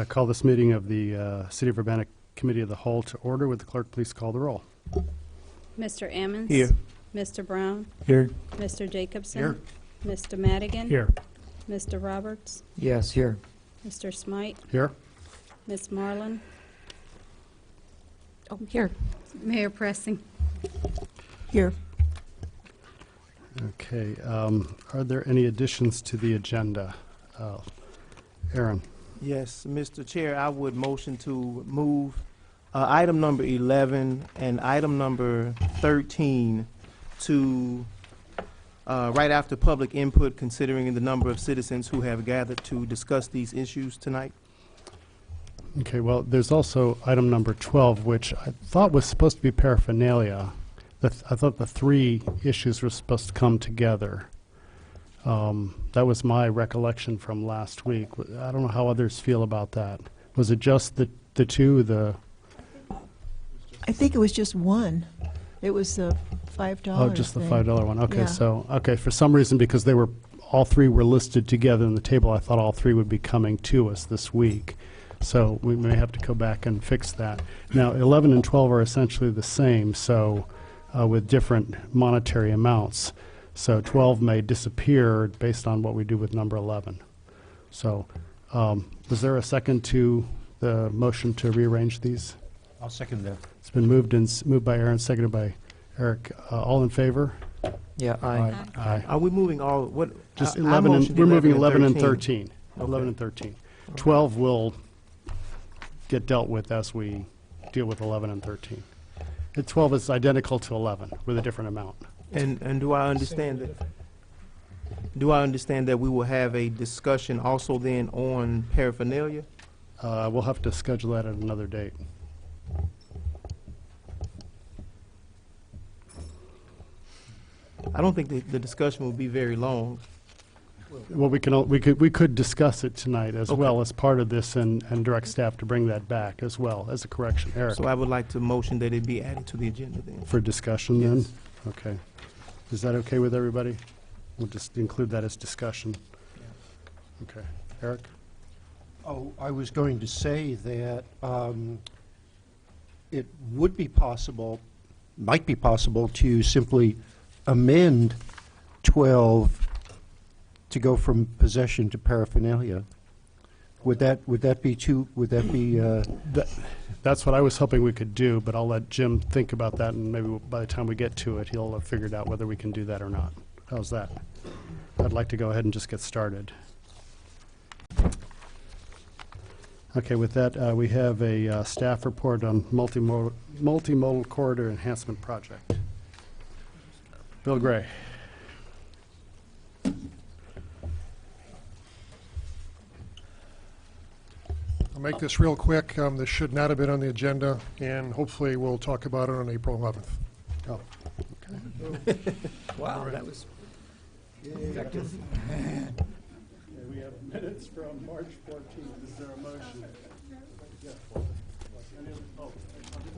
Call this meeting of the City of Urbana Committee of the Whole to order. Would the clerk please call the roll? Mr. Ammons? Here. Mr. Brown? Here. Mr. Jacobson? Here. Mr. Madigan? Here. Mr. Roberts? Yes, here. Mr. Smite? Here. Ms. Marlin? Oh, here. Mayor Pressing? Here. Okay. Are there any additions to the agenda? Aaron? Yes, Mr. Chair, I would motion to move item number 11 and item number 13 to right after public input, considering the number of citizens who have gathered to discuss these issues tonight. Okay, well, there's also item number 12, which I thought was supposed to be paraphernalia. I thought the three issues were supposed to come together. That was my recollection from last week. I don't know how others feel about that. Was it just the two, I think it was just one. It was the $5 just the thing. $5 one? Okay, Yeah. so, okay, for some reason, because all three were listed together on the table, I thought all three would be coming to us this week. So we may have to go back and fix that. Now, 11 and 12 are essentially the same, so with different monetary amounts. So 12 may disappear based on what we do with number 11. So was there a second to the motion to rearrange these? I'll second that. It's been moved by Aaron, seconded by Eric. All in favor? Yeah, Aye. Are we moving all, what? Just I 11, motioned we're moving 11 and 13. Okay. 11 and 13. 12 will get dealt with as we deal with 11 and 13. 12 is identical to 11 with a different amount. And do I understand that we will have a discussion also then on paraphernalia? We'll have to schedule that at another date. I don't think the discussion will be very long. Well, we could discuss it tonight as Okay. well as part of this and direct staff to bring that back as well as a correction. Eric, So I would like to motion that it be added to the agenda then. for discussion then? Yes. Okay. Is that okay with everybody? We'll just include that as discussion. Okay. Eric? Oh, I was going to say that it would be possible, might be possible, to simply amend 12 to go from possession to paraphernalia. Would that be too, That's what I was hoping we could do, but I'll let Jim think about that, and maybe by the time we get to it, he'll have figured out whether we can do that or not. How's that? I'd like to go ahead and just get started. Okay, with that, we have a staff report on multimodal corridor enhancement project. Bill Gray. I'll make this real quick. This should not have been on the agenda, and hopefully we'll talk about it on April 11th. Oh, Wow, that was effective. we have minutes from March 14th. Is there a motion?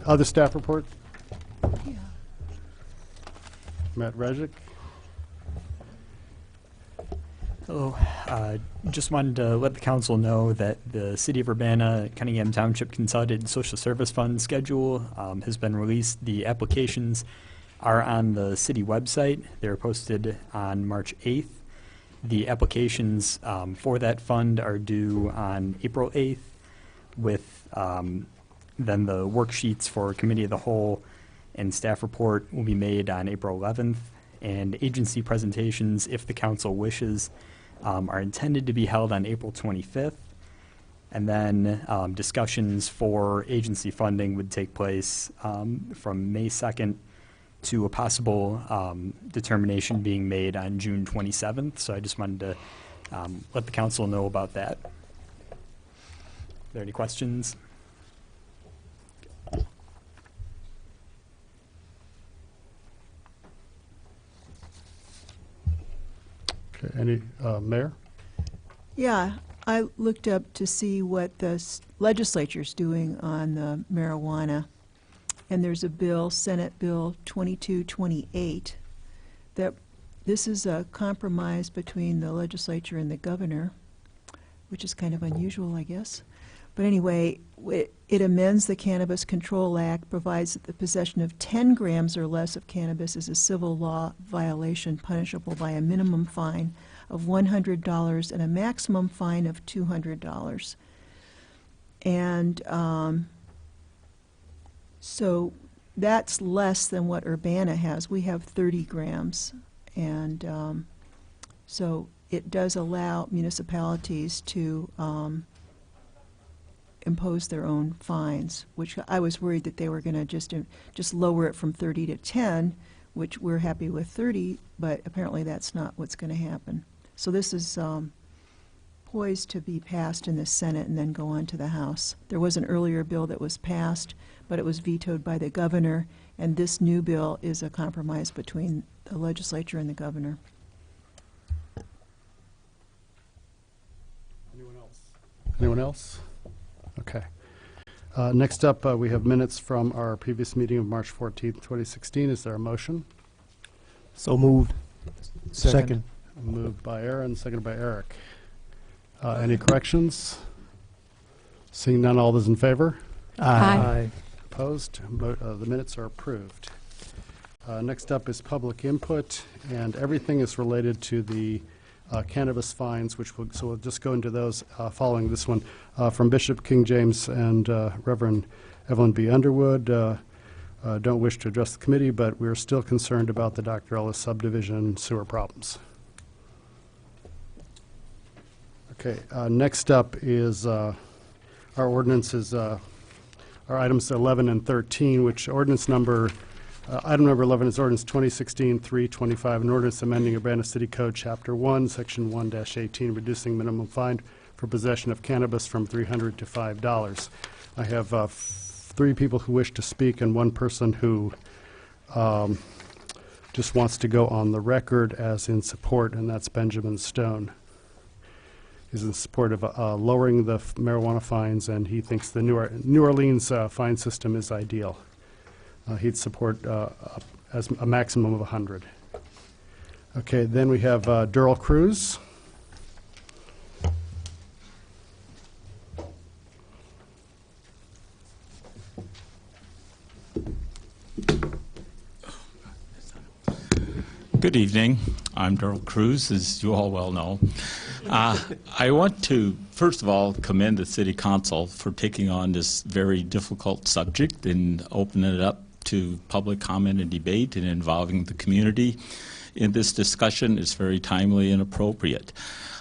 Other staff report? Yeah. Matt Rejic. Hello. Just wanted to let the council know that the City of Urbana Cunningham Township Consolidated Social Service Fund schedule has been released. The applications are on the city website. They were posted on March 8th. The applications for that fund are due on April 8th, with then the worksheets for Committee of the Whole and staff report will be made on April 11th. And agency presentations, if the council wishes, are intended to be held on April 25th. And then discussions for agency funding would take place from May 2nd to a possible determination being made on June 27th. So I just wanted to let the council know about that. Are there any questions? Okay, any, Mayor? Yeah, I looked up to see what the legislature's doing on the marijuana, and there's a bill, Senate Bill 2228, that this is a compromise between the legislature and the governor, which is kind of unusual, I guess. But anyway, it amends the Cannabis Control Act, provides that the possession of 10 grams or less of cannabis is a civil law violation punishable by a minimum fine of $100 and a maximum fine of $200. And so that's less than what Urbana has. We have 30 grams. And so it does allow municipalities to impose their own fines, which I was worried that they were going to just lower it from 30 to 10, which we're happy with 30, but apparently that's not what's going to happen. So this is poised to be passed in the Senate and then go on to the House. There was an earlier bill that was passed, but it was vetoed by the governor, and this new bill is a compromise between the legislature and the governor. Anyone else? Anyone else? Okay. Next up, we have minutes from our previous meeting of March 14th, 2016. Is there a motion? So moved. Second. Moved by Aaron, seconded by Eric. Any corrections? Seeing none, all those in favor? Aye. Opposed? The minutes are approved. Next up is public input, and everything is related to the cannabis fines, so we'll just go into those following this one. From Bishop King James and Reverend Evelyn B. Underwood, don't wish to address the committee, but we're still concerned about the Dr. Ellis subdivision sewer problems. Okay, next up is our ordinances, our items 11 and 13, which ordinance number, item number 11 is ordinance 2016-325, an ordinance amending Urbana City Code, Chapter 1, Section 1-18, reducing minimum fine for possession of cannabis from $300 to $5. I have 3 people who wish to speak and 1 person who just wants to go on the record as in support, and that's Benjamin Stone. He's in support of lowering the marijuana fines, and he thinks the New Orleans fine system is ideal. He'd support as a maximum of 100. Okay, then we have Durrell Cruz. Good evening. I'm Durrell Cruz, as you all well know. I want to, first of all, commend the City Council for taking on this very difficult subject and opening it up to public comment and debate and involving the community in this discussion. Is very timely and appropriate.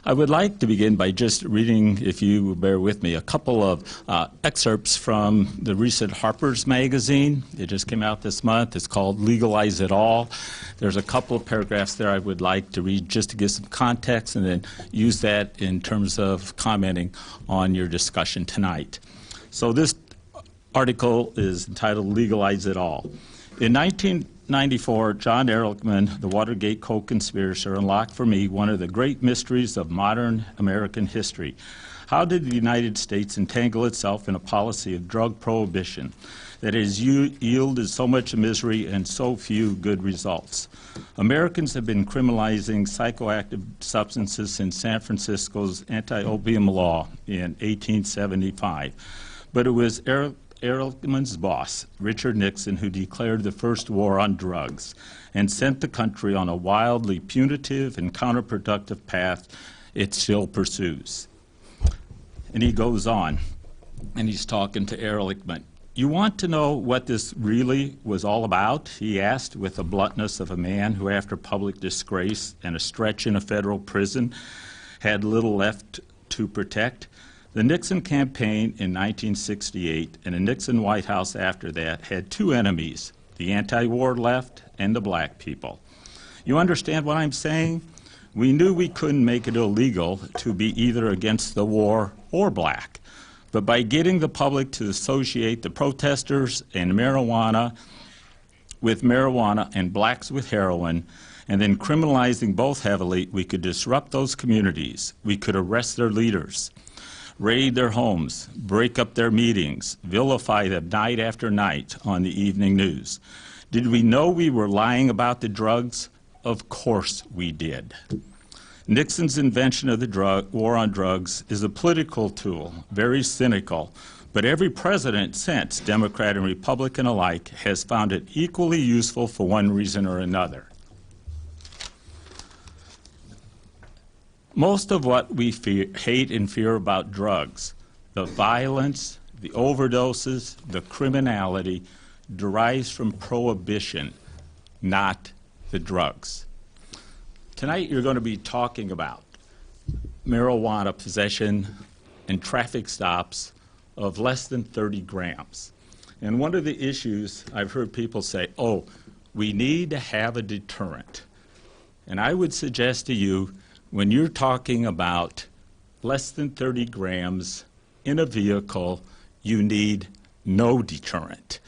I would like to begin by just reading, if you will bear with me, a couple of excerpts from the recent Harper's Magazine. It just came out this month. It's called Legalize It All. There's a couple of paragraphs there I would like to read just to give some context and then use that in terms of commenting on your discussion tonight. So this article is entitled Legalize It All. In 1994, John Ehrlichman, the Watergate co-conspirator, unlocked for me one of the great mysteries of modern American history. How did the United States entangle itself in a policy of drug prohibition that has yielded so much misery and so few good results? Americans have been criminalizing psychoactive substances since San Francisco's anti-opium law in 1875. But it was Ehrlichman's boss, Richard Nixon, who declared the first war on drugs and sent the country on a wildly punitive and counterproductive path it still pursues. And he goes on, and he's talking to Ehrlichman. You want to know what this really was all about? He asked with the bluntness of a man who, after public disgrace and a stretch in a federal prison, had little left to protect. The Nixon campaign in 1968 and the Nixon White House after that had 2 enemies, the anti-war left and the black people. You understand what I'm saying? We knew we couldn't make it illegal to be either against the war or black. But by getting the public to associate the protesters and marijuana with marijuana and blacks with heroin, and then criminalizing both heavily, we could disrupt those communities. We could arrest their leaders, raid their homes, break up their meetings, vilify them night after night on the evening news. Did we know we were lying about the drugs? Of course we did. Nixon's invention of the war on drugs is a political tool, very cynical, but every president since, Democrat and Republican alike, has found it equally useful for one reason or another. Most of what we hate and fear about drugs, the violence, the overdoses, the criminality, derives from prohibition, not the drugs. Tonight you're going to be talking about marijuana possession and traffic stops of less than 30 grams. And one of the issues I've heard people say, oh, we need to have a deterrent. And I would suggest to you, when you're talking about less than 30 grams in a vehicle, you need no deterrent.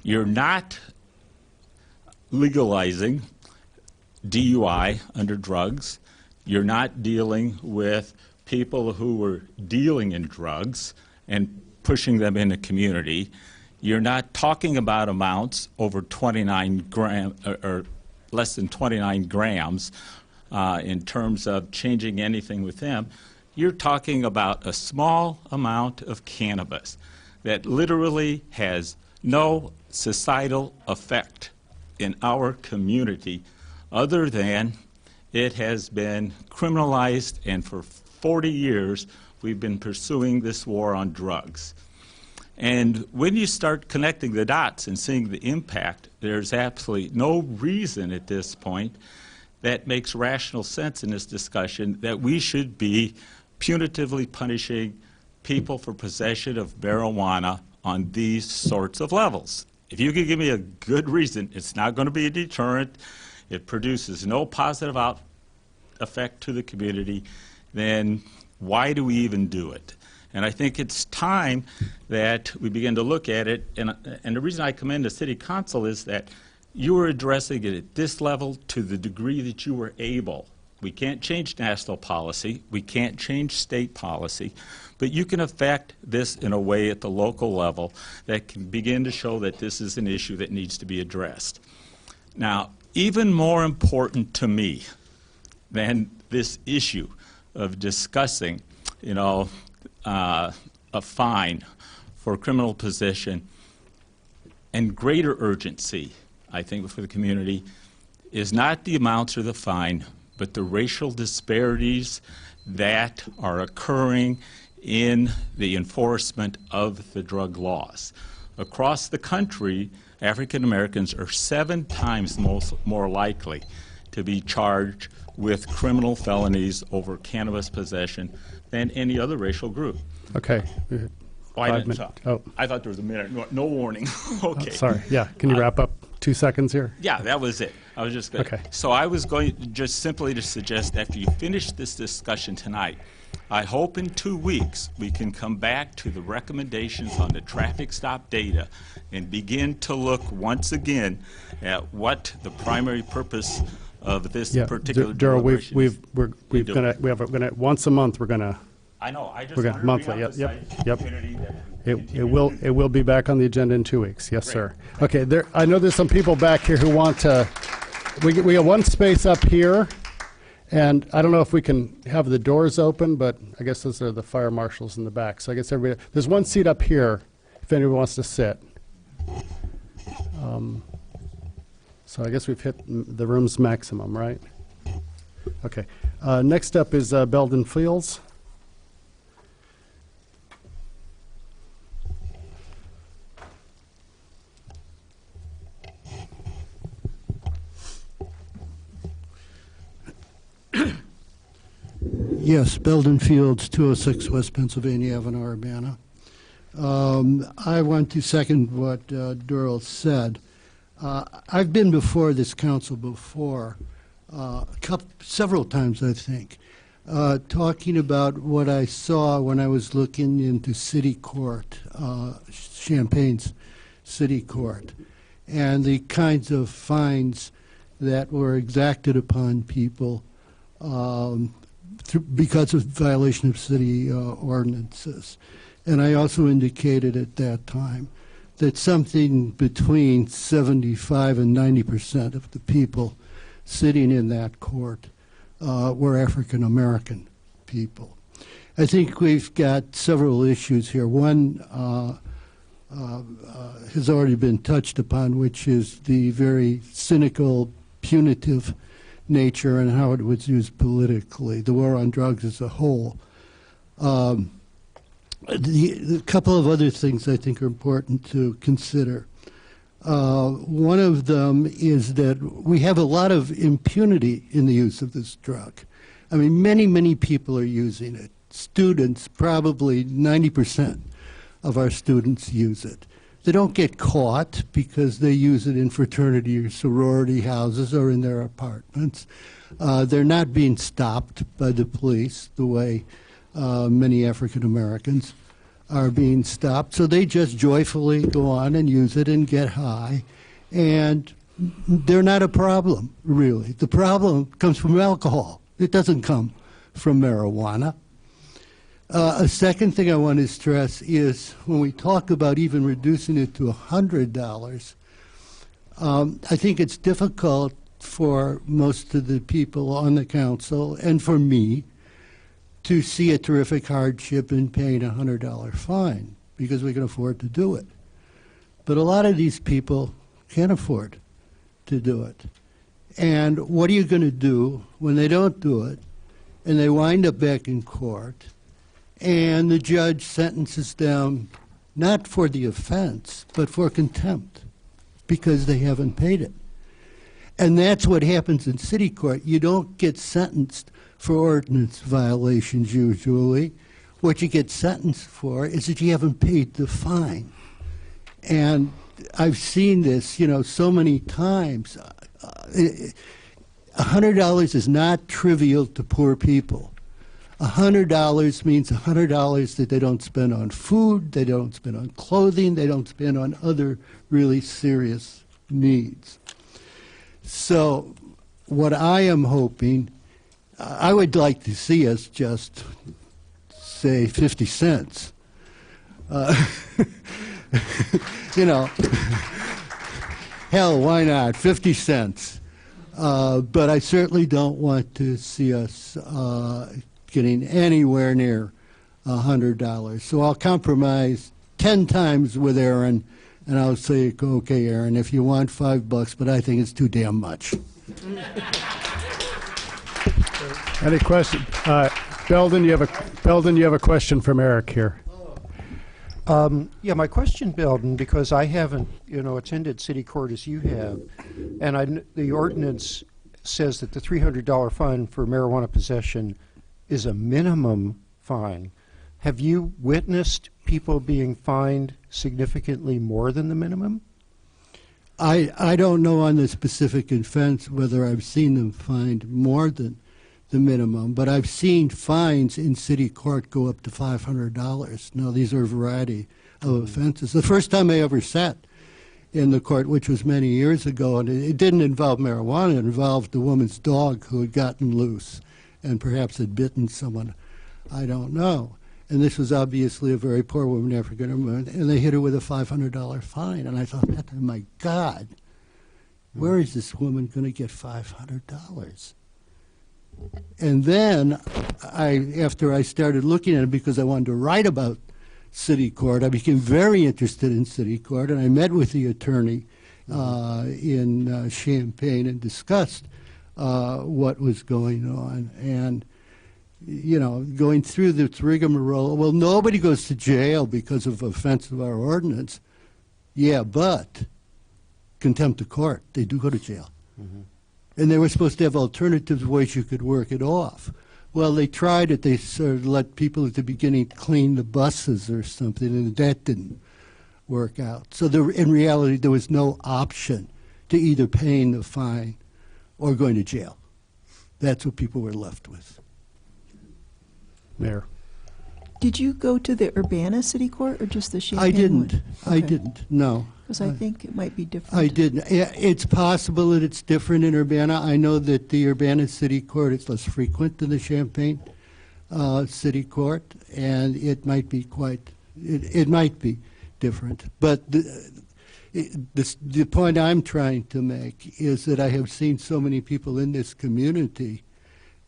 You're not legalizing DUI under drugs. You're not dealing with people who were dealing in drugs and pushing them in the community. You're not talking about amounts over 29 grams or less than 29 grams in terms of changing anything with them. You're talking about a small amount of cannabis that literally has no societal effect in our community other than it has been criminalized, and for 40 years we've been pursuing this war on drugs. And when you start connecting the dots and seeing the impact, there's absolutely no reason at this point that makes rational sense in this discussion that we should be punitively punishing people for possession of marijuana on these sorts of levels. If you could give me a good reason, it's not going to be a deterrent, it produces no positive effect to the community, then why do we even do it? And I think it's time that we begin to look at it, and the reason I commend the City Council is that you are addressing it at this level to the degree that you were able. We can't change national policy, we can't change state policy, but you can affect this in a way at the local level that can begin to show that this is an issue that needs to be addressed. Now, even more important to me than this issue of discussing, a fine for criminal possession, and greater urgency, I think, for the community, is not the amounts or the fine, but the racial disparities that are occurring in the enforcement of the drug laws. Across the country, African Americans are 7 times more likely to be charged with criminal felonies over cannabis possession than any other racial group. Okay. Oh, I 5 didn't minutes. stop. Oh, I thought there was a minute. No warning. Okay. sorry. Yeah, can you wrap up 2 seconds here? Yeah, that was it. I was just going. Okay. So I was going just simply to suggest after you finish this discussion tonight, I hope in 2 weeks we can come back to the recommendations on the traffic stop data and begin to look once again at what the primary purpose of this Yeah, particular Darrell, deliberation is. we're gonna once a month, we're gonna, I know. I just we're gonna wanted monthly, to yep, reemphasize yep, to the yep. community that it will be back on the agenda in 2 weeks. Yes, sir. Okay, I know there's some people back here who want to, we got one space up here, and I don't know if we can have the doors open, but I guess those are the fire marshals in the back. So I guess everybody, there's one seat up here if anyone wants to sit. So I guess we've hit the room's maximum, right? Okay. Next up is Belden Fields. Yes, Belden Fields, 206 West Pennsylvania Avenue, Urbana. I want to second what Darrell said. I've been before this council before, several times, I think, talking about what I saw when I was looking into city court, Champaign's city court, and the kinds of fines that were exacted upon people because of violation of city ordinances. And I also indicated at that time that something between 75 and 90% of the people sitting in that court were African American people. I think we've got several issues here. One has already been touched upon, which is the very cynical, punitive nature and how it was used politically, the war on drugs as a whole. The couple of other things I think are important to consider. One of them is that we have a lot of impunity in the use of this drug. I mean, many people are using it. Students, probably 90% of our students use it. They don't get caught because they use it in fraternity or sorority houses or in their apartments. They're not being stopped by the police the way many African Americans are being stopped. So they just joyfully go on and use it and get high. And they're not a problem, really. The problem comes from alcohol. It doesn't come from marijuana. A second thing I want to stress is when we talk about even reducing it to $100, I think it's difficult for most of the people on the council and for me to see a terrific hardship in paying a $100 fine because we can afford to do it. But a lot of these people can't afford to do it. And what are you going to do when they don't do it and they wind up back in court and the judge sentences them not for the offense but for contempt because they haven't paid it? And that's what happens in city court. You don't get sentenced for ordinance violations usually. What you get sentenced for is that you haven't paid the fine. And I've seen this, so many times. $100 is not trivial to poor people. $100 means $100 that they don't spend on food, they don't spend on clothing, they don't spend on other really serious needs. So what I am hoping, I would like to see us just say 50 cents. Hell, why not? 50 cents. But I certainly don't want to see us getting anywhere near $100. So I'll compromise 10 times with Aaron, and I'll say, okay, Aaron, if you want $5, but I think it's too damn much. Any question? Belden, you have a question from Eric here. Yeah, my question, Belden, because I haven't, attended city court as you have, and the ordinance says that the $300 fine for marijuana possession is a minimum fine. Have you witnessed people being fined significantly more than the minimum? I don't know on the specific offense whether I've seen them fined more than the minimum, but I've seen fines in city court go up to $500. Now, these are a variety of offenses. The first time I ever sat in the court, which was many years ago, and it didn't involve marijuana, it involved the woman's dog who had gotten loose and perhaps had bitten someone, I don't know. And this was obviously a very poor woman, African American, and they hit her with a $500 fine. And I thought, my God, where is this woman going to get $500? And then, after I started looking at it, because I wanted to write about city court, I became very interested in city court, and I met with the attorney in Champaign and discussed what was going on. And going through this rigmarole, well, nobody goes to jail because of offense of our ordinance. Yeah, but contempt of court, they do go to jail. Mm-hmm. And they were supposed to have alternative ways you could work it off. Well, they tried it. They sort of let people at the beginning clean the buses or something, and that didn't work out. So in reality, there was no option to either paying the fine or going to jail. That's what people were left with. Mayor. Did you go to the Urbana City Court or just the Champaign I didn't. one? I didn't, no. Because I think it might be different. I didn't. Yeah, it's possible that it's different in Urbana. I know that the Urbana City Court is less frequent than the Champaign City Court, and it might be it might be different. But the point I'm trying to make is that I have seen so many people in this community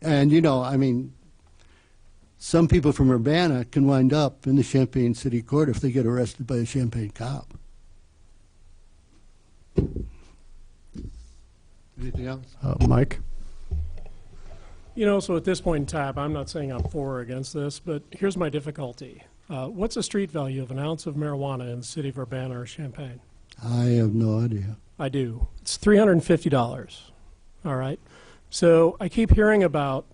And, I mean, some people from Urbana can wind up in the Champaign City Court if they get arrested by a Champaign cop. Anything else? Mike? So at this point in time, I'm not saying I'm for or against this, but here's my difficulty. What's the street value of an ounce of marijuana in the city of Urbana or Champaign? I have no idea. I do. It's $350. All right. So I keep hearing about,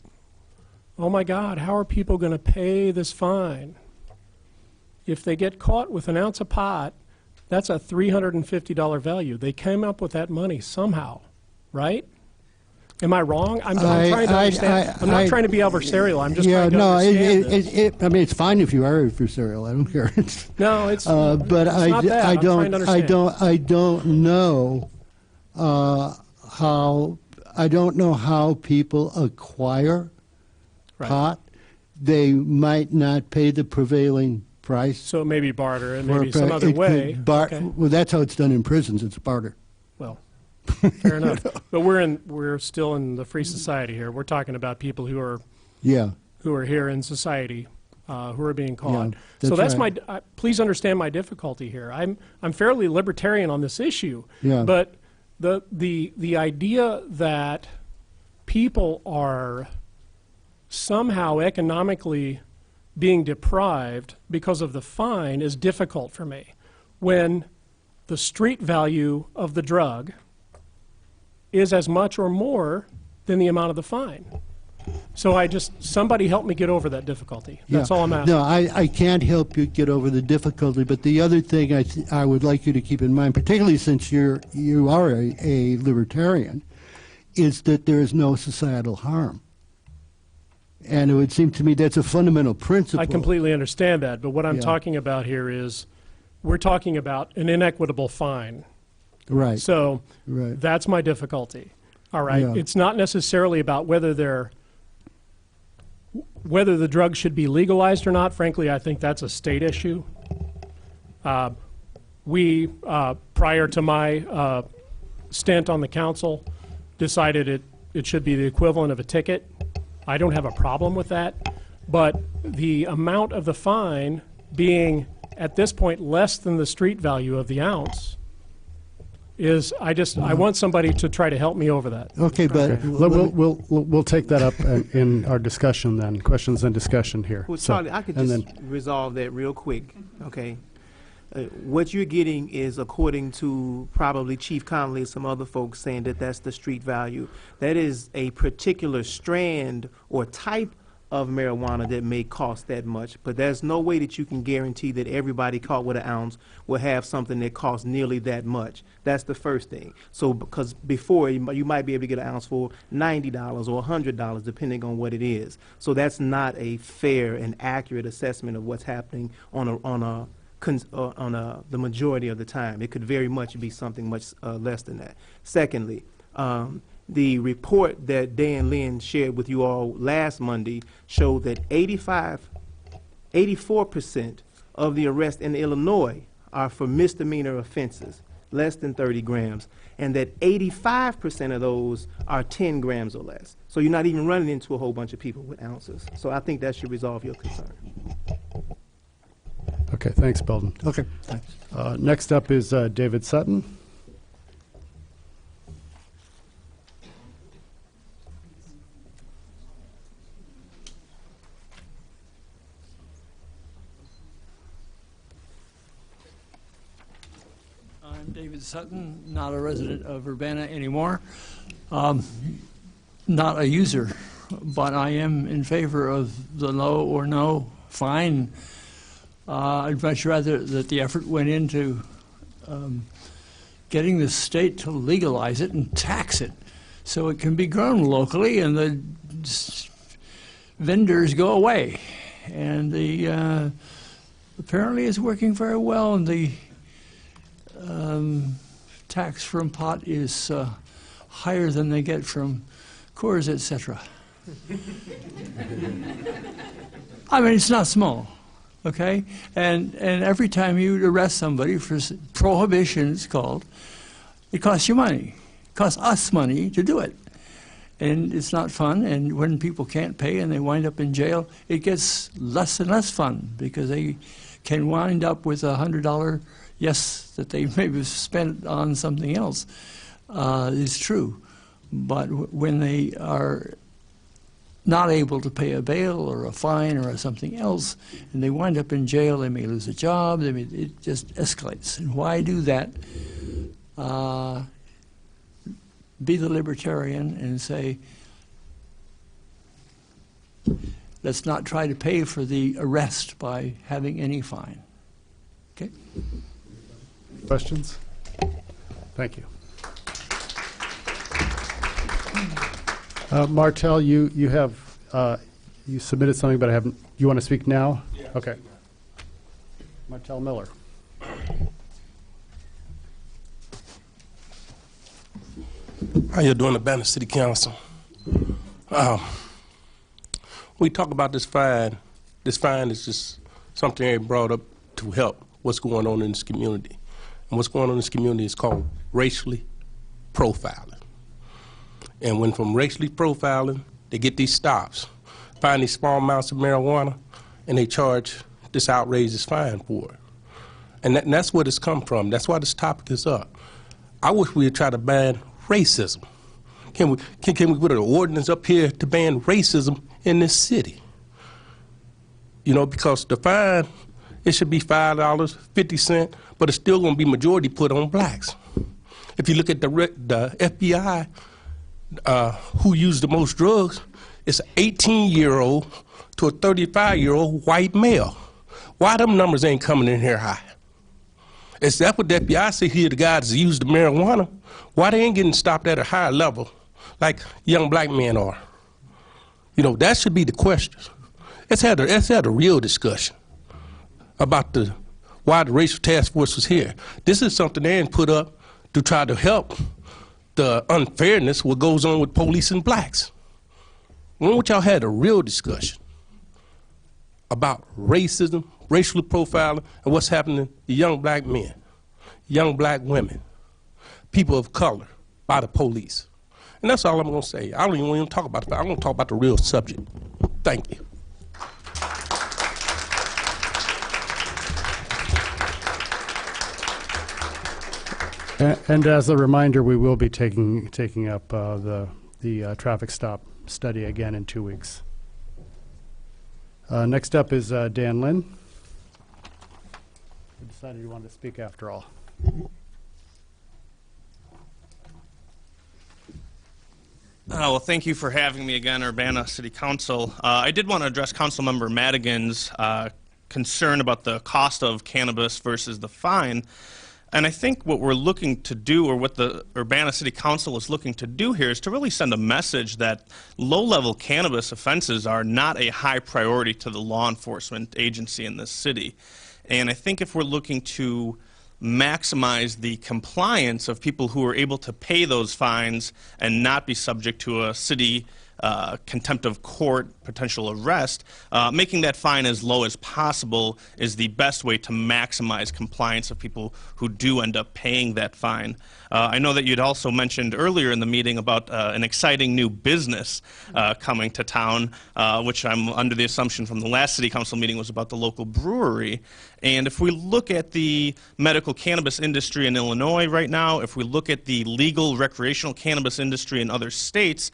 oh my God, how are people going to pay this fine? If they get caught with an ounce of pot, that's a $350 value. They came up with that money somehow, right? Am I wrong? I'm trying to understand. I'm not trying to be adversarial. I'm just trying to understand this. I mean, it's fine if you are adversarial. I don't care. No, it's but it's not that. I'm trying to understand. I don't know how people acquire Right. pot. They might not pay the prevailing price. So maybe barter and or maybe some other way. Okay. Well, that's how it's done in prisons. It's barter. Well, fair enough. But we're still in the free society here. We're talking about people who are Yeah. here in society, who are being caught. Yeah, so that's right. please understand my difficulty here. I'm fairly libertarian on this issue. Yeah. But the idea that people are somehow economically being deprived because of the fine is difficult for me, when the street value of the drug is as much or more than the amount of the fine. So somebody help me get over that difficulty. That's all I'm asking. No, I can't help you get over the difficulty, but the other thing I would like you to keep in mind, particularly since you are a libertarian, is that there is no societal harm. And it would seem to me that's a fundamental principle. I completely understand that, but what I'm Yeah. talking about here is we're talking about an inequitable fine. Right. So Right. that's my difficulty. All right. Yeah. It's not necessarily about whether the drug should be legalized or not. Frankly, I think that's a state issue. We, prior to my stint on the council, decided it should be the equivalent of a ticket. I don't have a problem with that. But the amount of the fine being, at this point, less than the street value of the ounce is, I want somebody to try to help me over that. Okay, but Okay. We'll take that up in our discussion then, questions and discussion here. Well, So- Charlie, I could and just then- resolve that real quick, okay? What you're getting is, according to probably Chief Connolly and some other folks, saying that that's the street value. That is a particular strand or type of marijuana that may cost that much, but there's no way that you can guarantee that everybody caught with an ounce will have something that costs nearly that much. That's the first thing. So, because before, you might be able to get an ounce for $90 or $100, depending on what it is. So that's not a fair and accurate assessment of what's happening the majority of the time. It could very much be something much less than that. Secondly, the report that Dan Lynn shared with you all last Monday showed that 84% of the arrests in Illinois are for misdemeanor offenses, less than 30 grams, and that 85% of those are 10 grams or less. So you're not even running into a whole bunch of people with ounces. So I think that should resolve your concern. Okay, thanks, Belden. okay, thanks. Next up is David Sutton. I'm David Sutton, not a resident of Urbana anymore, not a user, but I am in favor of the low or no fine. I'd much rather that the effort went into getting the state to legalize it and tax it so it can be grown locally and the vendors go away. And the apparently it's working very well, and the tax from pot is higher than they get from Coors, etc. I mean, it's not small, okay? And every time you arrest somebody for prohibition, it's called, it costs you money. It costs us money to do it. and it's not fun. And when people can't pay and they wind up in jail, it gets less and less fun because they can wind up with $100, yes, that they maybe spent on something else. Is true. But when they are not able to pay a bail or a fine or something else, and they wind up in jail, they may lose a job, it just escalates. And why do that? Be the libertarian and say, let's not try to pay for the arrest by having any fine. Okay? Questions? Thank you. Martel, you have you submitted something, but I haven't. You want to speak now? Yeah. Okay. Martel Miller. How you doing, Urbana City Council? We talk about this fine. This fine is just something they brought up to help what's going on in this community. And what's going on in this community is called racially profiling. And when from racially profiling, they get these stops, find these small amounts of marijuana, and they charge this outrageous fine for it. And that's where it's come from. That's why this topic is up. I wish we would try to ban racism. Can we put an ordinance up here to ban racism in this city? You know, because the fine, it should be $5, 50 cents, but it's still going to be majority put on blacks. If you look at the FBI, who used the most drugs, it's an 18-year-old to a 35-year-old white male. Why them numbers ain't coming in here high? Is that what the FBI say here, the guys that use the marijuana? Why they ain't getting stopped at a higher level like young black men are? You know, that should be the question. Let's have a real discussion about why the racial task force was here. This is something they ain't put up to try to help the unfairness what goes on with police and blacks. When would y'all had a real discussion about racism, racial profiling, and what's happening to young black men, young black women, people of color by the police? And that's all I'm going to say. I don't even want to talk about it. I want to talk about the real subject. Thank you. And as a reminder, we will be taking up the traffic stop study again in 2 weeks. Next up is Dan Lin. We decided you wanted to speak after all. Well, thank you for having me again, Urbana City Council. I did want to address Councilmember Madigan's concern about the cost of cannabis versus the fine. And I think what we're looking to do, or what the Urbana City Council is looking to do here, is to really send a message that low-level cannabis offenses are not a high priority to the law enforcement agency in this city. And I think if we're looking to maximize the compliance of people who are able to pay those fines and not be subject to a city contempt of court potential arrest, making that fine as low as possible is the best way to maximize compliance of people who do end up paying that fine. I know that you'd also mentioned earlier in the meeting about an exciting new business coming to town, which I'm under the assumption from the last city council meeting was about the local brewery. And if we look at the medical cannabis industry in Illinois right now, if we look at the legal recreational cannabis industry in other states,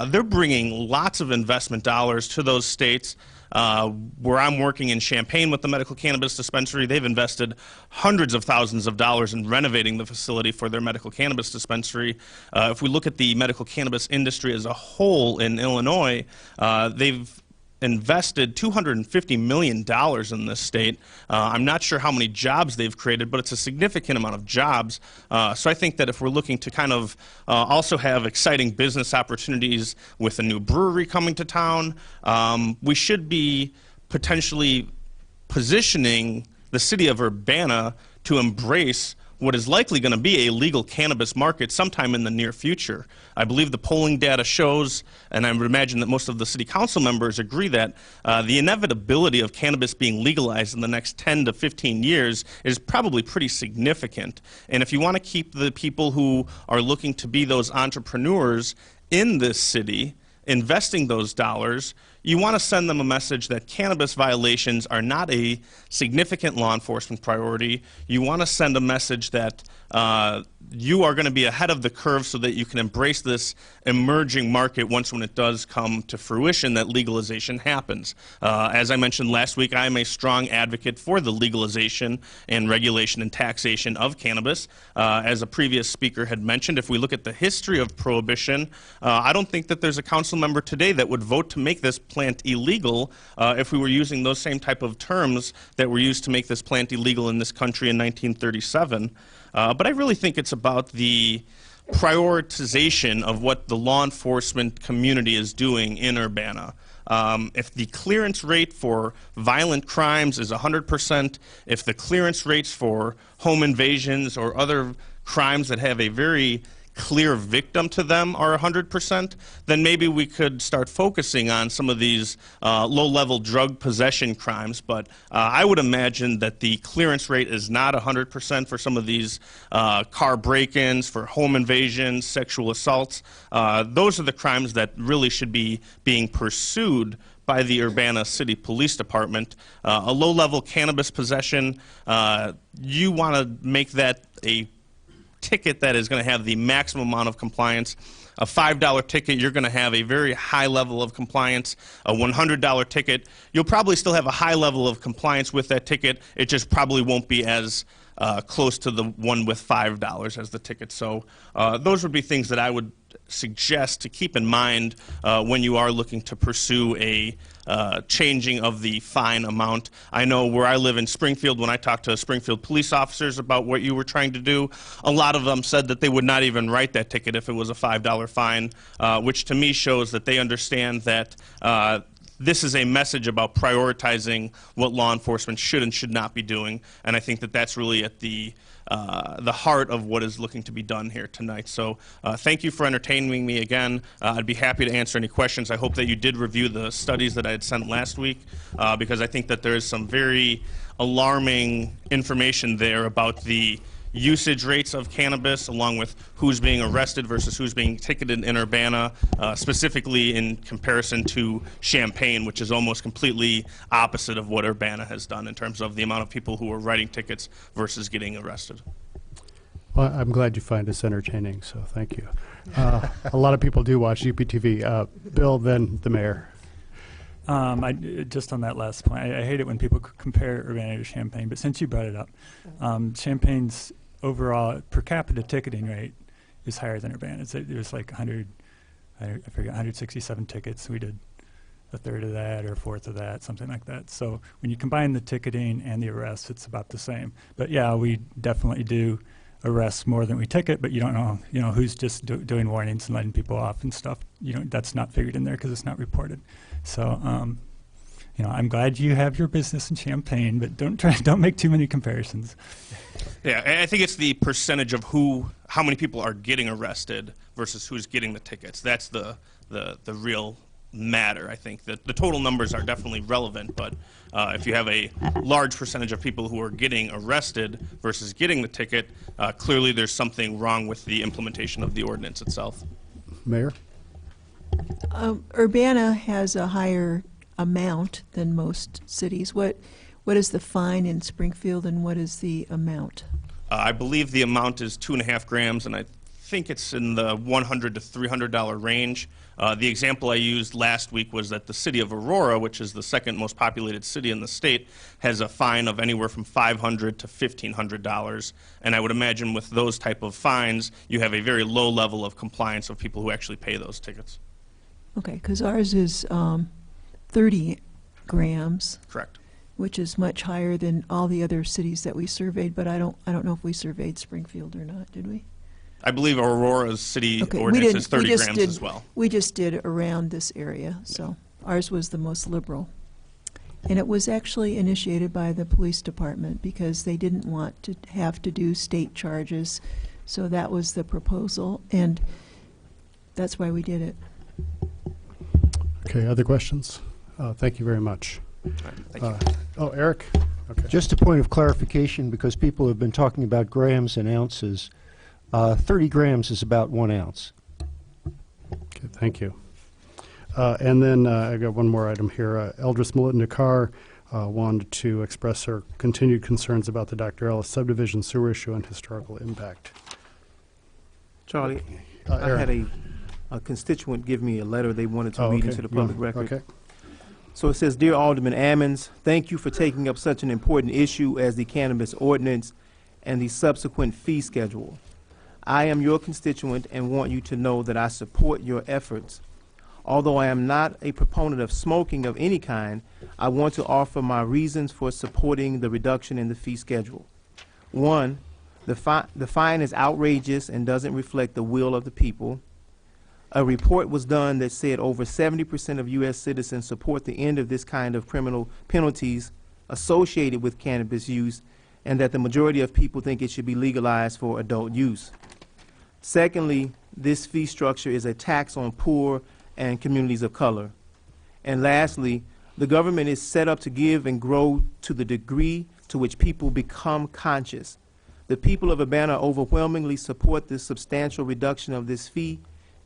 they're bringing lots of investment dollars to those states. Where I'm working in Champaign with the medical cannabis dispensary, they've invested hundreds of thousands of dollars in renovating the facility for their medical cannabis dispensary. If we look at the medical cannabis industry as a whole in Illinois, they've invested $250 million in this state. I'm not sure how many jobs they've created, but it's a significant amount of jobs. So I think that if we're looking to kind of also have exciting business opportunities with a new brewery coming to town, we should be potentially positioning the city of Urbana to embrace what is likely going to be a legal cannabis market sometime in the near future. I believe the polling data shows, and I would imagine that most of the city council members agree that the inevitability of cannabis being legalized in the next 10 to 15 years is probably pretty significant. And if you want to keep the people who are looking to be those entrepreneurs in this city, investing those dollars, you want to send them a message that cannabis violations are not a significant law enforcement priority. You want to send a message that you are going to be ahead of the curve so that you can embrace this emerging market once when it does come to fruition that legalization happens. As I mentioned last week, I am a strong advocate for the legalization and regulation and taxation of cannabis. As a previous speaker had mentioned, if we look at the history of prohibition, I don't think that there's a council member today that would vote to make this plant illegal if we were using those same type of terms that were used to make this plant illegal in this country in 1937. But I really think it's about the prioritization of what the law enforcement community is doing in Urbana. If the clearance rate for violent crimes is 100%, if the clearance rates for home invasions or other crimes that have a very clear victim to them are 100%, then maybe we could start focusing on some of these low-level drug possession crimes. But I would imagine that the clearance rate is not 100% for some of these car break-ins, for home invasions, sexual assaults. Those are the crimes that really should be being pursued by the Urbana City Police Department. A low-level cannabis possession, you want to make that a ticket that is going to have the maximum amount of compliance. A $5 ticket, you're going to have a very high level of compliance. A $100 ticket, you'll probably still have a high level of compliance with that ticket. It just probably won't be as close to the one with $5 as the ticket. So those would be things that I would suggest to keep in mind when you are looking to pursue a changing of the fine amount. I know where I live in Springfield, when I talked to Springfield police officers about what you were trying to do, a lot of them said that they would not even write that ticket if it was a $5 fine, which to me shows that they understand that this is a message about prioritizing what law enforcement should and should not be doing, and I think that that's really at the heart of what is looking to be done here tonight. So thank you for entertaining me again. I'd be happy to answer any questions. I hope that you did review the studies that I had sent last week, because I think that there is some very alarming information there about the usage rates of cannabis, along with who's being arrested versus who's being ticketed in Urbana, specifically in comparison to Champaign, which is almost completely opposite of what Urbana has done in terms of the amount of people who are writing tickets versus getting arrested. Well, I'm glad you find us entertaining, so thank you. A lot of people do watch UPTV. Bill, then the mayor. Just on that last point, I hate it when people compare Urbana to Champaign, but since you brought it up, Champaign's overall per capita ticketing rate is higher than Urbana. There's like 167 tickets. We did a third of that or a fourth of that, something like that. So when you combine the ticketing and the arrests, it's about the same. But yeah, we definitely do arrests more than we ticket, but you don't know, who's just doing warnings and letting people off and stuff. That's not figured in there because it's not reported. So, I'm glad you have your business in Champaign, but don't make too many comparisons. Yeah, I think it's the percentage of how many people are getting arrested versus who's getting the tickets. That's the real matter. I think that the total numbers are definitely relevant, but if you have a large percentage of people who are getting arrested versus getting the ticket, clearly there's something wrong with the implementation of the ordinance itself. Mayor? Urbana has a higher amount than most cities. What is the fine in Springfield, and what is the amount? I believe the amount is 2.5 grams, and I think it's in the $100 to $300 range. The example I used last week was that the city of Aurora, which is the second most populated city in the state, has a fine of anywhere from $500 to $1,500. And I would imagine with those type of fines, you have a very low level of compliance of people who actually pay those tickets. Okay, because ours is 30 grams. Correct. Which is much higher than all the other cities that we surveyed, but I don't know if we surveyed Springfield or not, did we? I believe Aurora's city ordinance is 30 grams as well. We just did around this area, so ours was the most liberal. And it was actually initiated by the police department because they didn't want to have to do state charges, so that was the proposal, and that's why we did it. Okay, other questions? Thank you very much. Thank you. Eric? Okay. Just a point of clarification, because people have been talking about grams and ounces. 30 grams is about 1 ounce. Okay, thank you. And then I got one more item here. Eldris Melinda Carr wanted to express her continued concerns about the Dr. Ellis subdivision sewer issue and historical impact. Charlie, I Aaron. had a constituent give me a letter they wanted to Oh, read okay. into the You want- public record. Okay. So it says, Dear Alderman Ammons, thank you for taking up such an important issue as the cannabis ordinance and the subsequent fee schedule. I am your constituent and want you to know that I support your efforts. Although I am not a proponent of smoking of any kind, I want to offer my reasons for supporting the reduction in the fee schedule. One, the fine is outrageous and doesn't reflect the will of the people. A report was done that said over 70% of U.S. citizens support the end of this kind of criminal penalties associated with cannabis use, and that the majority of people think it should be legalized for adult use. Secondly, this fee structure is a tax on poor and communities of color. And lastly, the government is set up to give and grow to the degree to which people become conscious. The people of Urbana overwhelmingly support this substantial reduction of this fee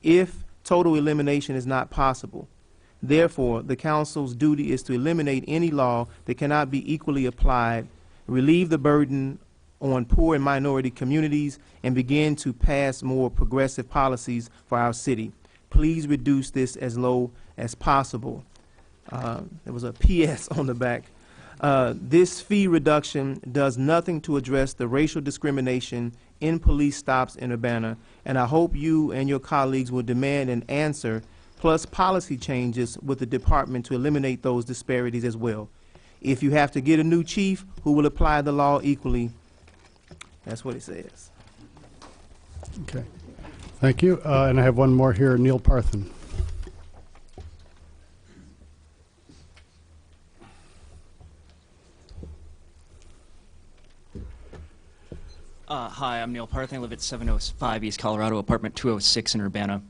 if total elimination is not possible. Therefore, the council's duty is to eliminate any law that cannot be equally applied, relieve the burden on poor and minority communities, and begin to pass more progressive policies for our city. Please reduce this as low as possible. There was a PS on the back. This fee reduction does nothing to address the racial discrimination in police stops in Urbana, and I hope you and your colleagues will demand an answer plus policy changes with the department to eliminate those disparities as well. If you have to get a new chief who will apply the law equally, that's what it says. Okay. Thank you. And I have one more here, Neil Parthen. Hi, I'm Neil Parthen. I live at 705 East Colorado, apartment 206 in Urbana.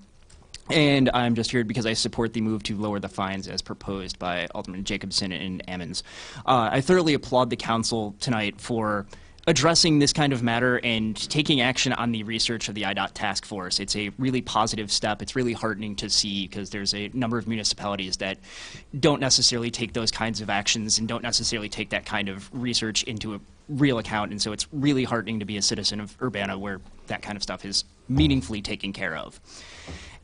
And I'm just here because I support the move to lower the fines as proposed by Alderman Jacobson and Ammons. I thoroughly applaud the council tonight for addressing this kind of matter and taking action on the research of the IDOT task force. It's a really positive step. It's really heartening to see because there's a number of municipalities that don't necessarily take those kinds of actions and don't necessarily take that kind of research into a real account. And so it's really heartening to be a citizen of Urbana where that kind of stuff is meaningfully taken care of.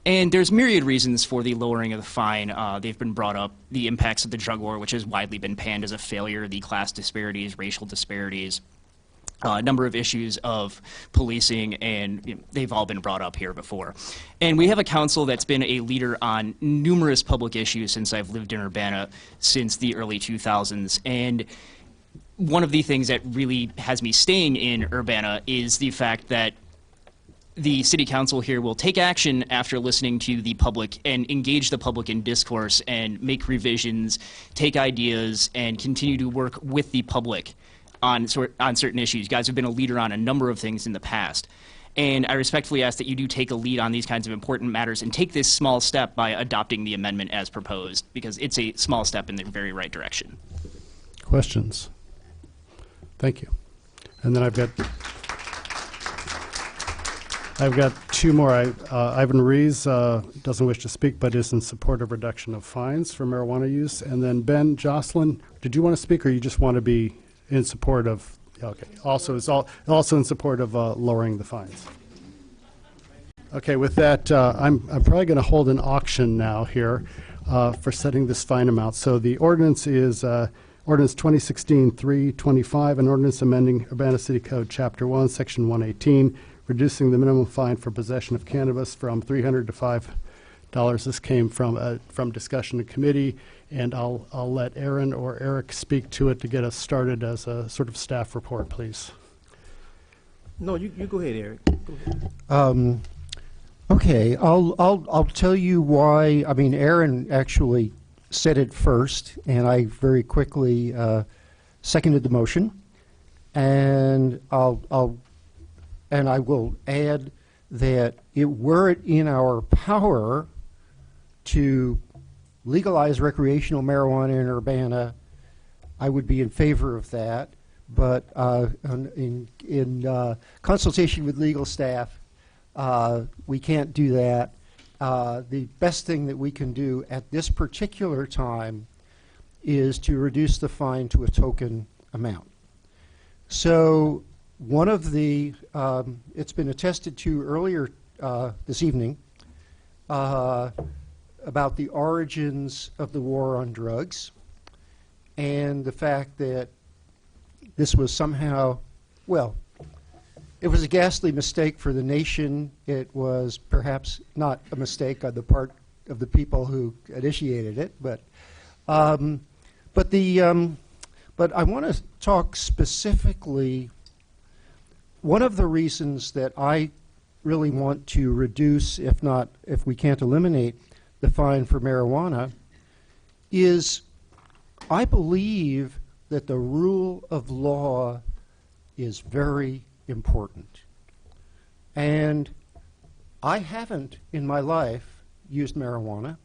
And there's myriad reasons for the lowering of the fine. They've been brought up. The impacts of the drug war, which has widely been panned as a failure, the class disparities, racial disparities, a number of issues of policing, and they've all been brought up here before. And we have a council that's been a leader on numerous public issues since I've lived in Urbana since the early 2000s. And one of the things that really has me staying in Urbana is the fact that the city council here will take action after listening to the public and engage the public in discourse and make revisions, take ideas, and continue to work with the public on certain issues. You guys have been a leader on a number of things in the past. And I respectfully ask that you do take a lead on these kinds of important matters and take this small step by adopting the amendment as proposed, because it's a small step in the very right direction. Questions? Thank you. And then I've got two more. Ivan Rees doesn't wish to speak, but is in support of reduction of fines for marijuana use. And then Ben Jocelyn, did you want to speak, or you just want to be in support of? Okay. Also in support of lowering the fines. Okay. With that, I'm probably going to hold an auction now here for setting this fine amount. So the ordinance is Ordinance 2016-325, an ordinance amending Urbana City Code Chapter 1, Section 118, reducing the minimum fine for possession of cannabis from $300 to $5. This came from discussion in committee, and I'll let Aaron or Eric speak to it to get us started as a sort of staff report, please. No, you go ahead, Eric. Go ahead. Okay, I'll tell you why. I mean, Aaron actually said it first, and I very quickly seconded the motion, and I will add that were it in our power to legalize recreational marijuana in Urbana, I would be in favor of that. But in consultation with legal staff, we can't do that. the best thing that we can do at this particular time is to reduce the fine to a token amount. So one of the, it's been attested to earlier this evening about the origins of the war on drugs and the fact that this was somehow, well, it was a ghastly mistake for the nation. It was perhaps not a mistake on the part of the people who initiated it, but I want to talk specifically. One of the reasons that I really want to reduce, if we can't eliminate, the fine for marijuana is I believe that the rule of law is very important. And I haven't in my life used marijuana.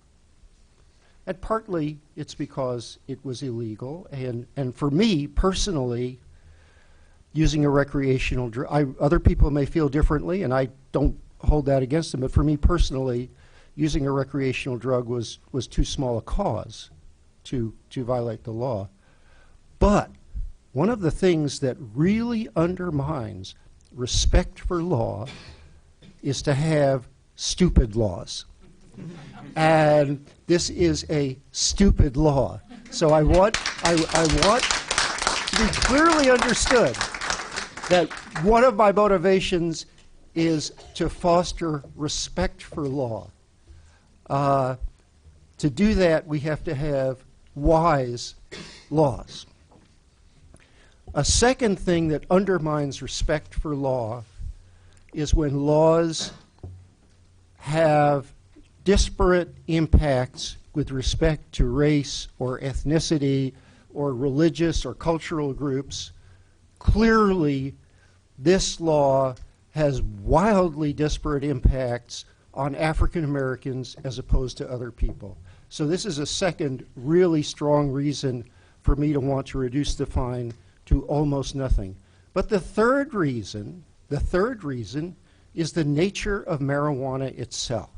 And partly it's because it was illegal. And for me personally, using a recreational drug, other people may feel differently, and I don't hold that against them, but for me personally, using a recreational drug was too small a cause to violate the law. But one of the things that really undermines respect for law is to have stupid laws. And this is a stupid law. So I want to be clearly understood that one of my motivations is to foster respect for law. To do that, we have to have wise laws. A second thing that undermines respect for law is when laws have disparate impacts with respect to race or ethnicity or religious or cultural groups. Clearly, this law has wildly disparate impacts on African Americans as opposed to other people. So this is a second really strong reason for me to want to reduce the fine to almost nothing. But the third reason is the nature of marijuana itself.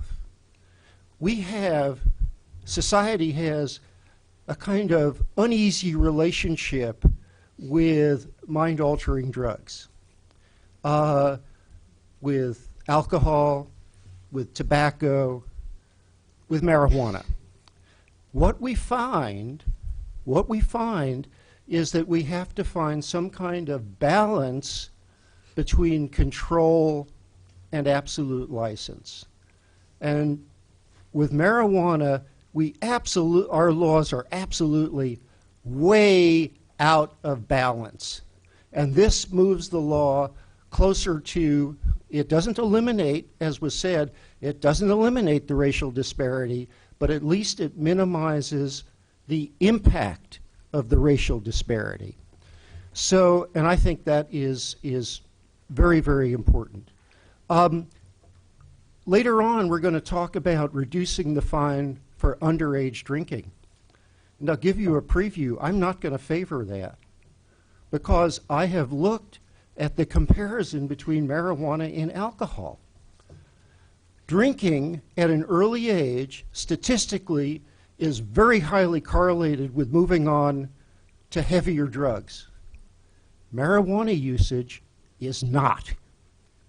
Society has a kind of uneasy relationship with mind-altering drugs, with alcohol, with tobacco, with marijuana. What we find is that we have to find some kind of balance between control and absolute license. And with marijuana, our laws are absolutely way out of balance. And this moves the law closer to, it doesn't eliminate, as was said, it doesn't eliminate the racial disparity, but at least it minimizes the impact of the racial disparity. So, and I think that is very, very important. Later on, we're going to talk about reducing the fine for underage drinking. And I'll give you a preview. I'm not going to favor that because I have looked at the comparison between marijuana and alcohol. Drinking at an early age, statistically, is very highly correlated with moving on to heavier drugs. Marijuana usage is not.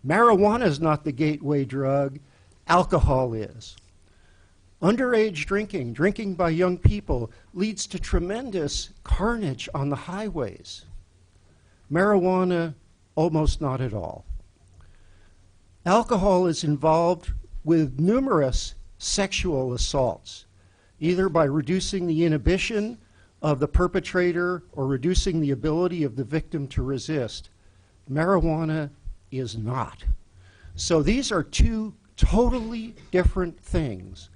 Marijuana is not the gateway drug, alcohol is. Underage drinking by young people, leads to tremendous carnage on the highways. Marijuana, almost not at all. Alcohol is involved with numerous sexual assaults, either by reducing the inhibition of the perpetrator or reducing the ability of the victim to resist. Marijuana is not. So these are two totally different things,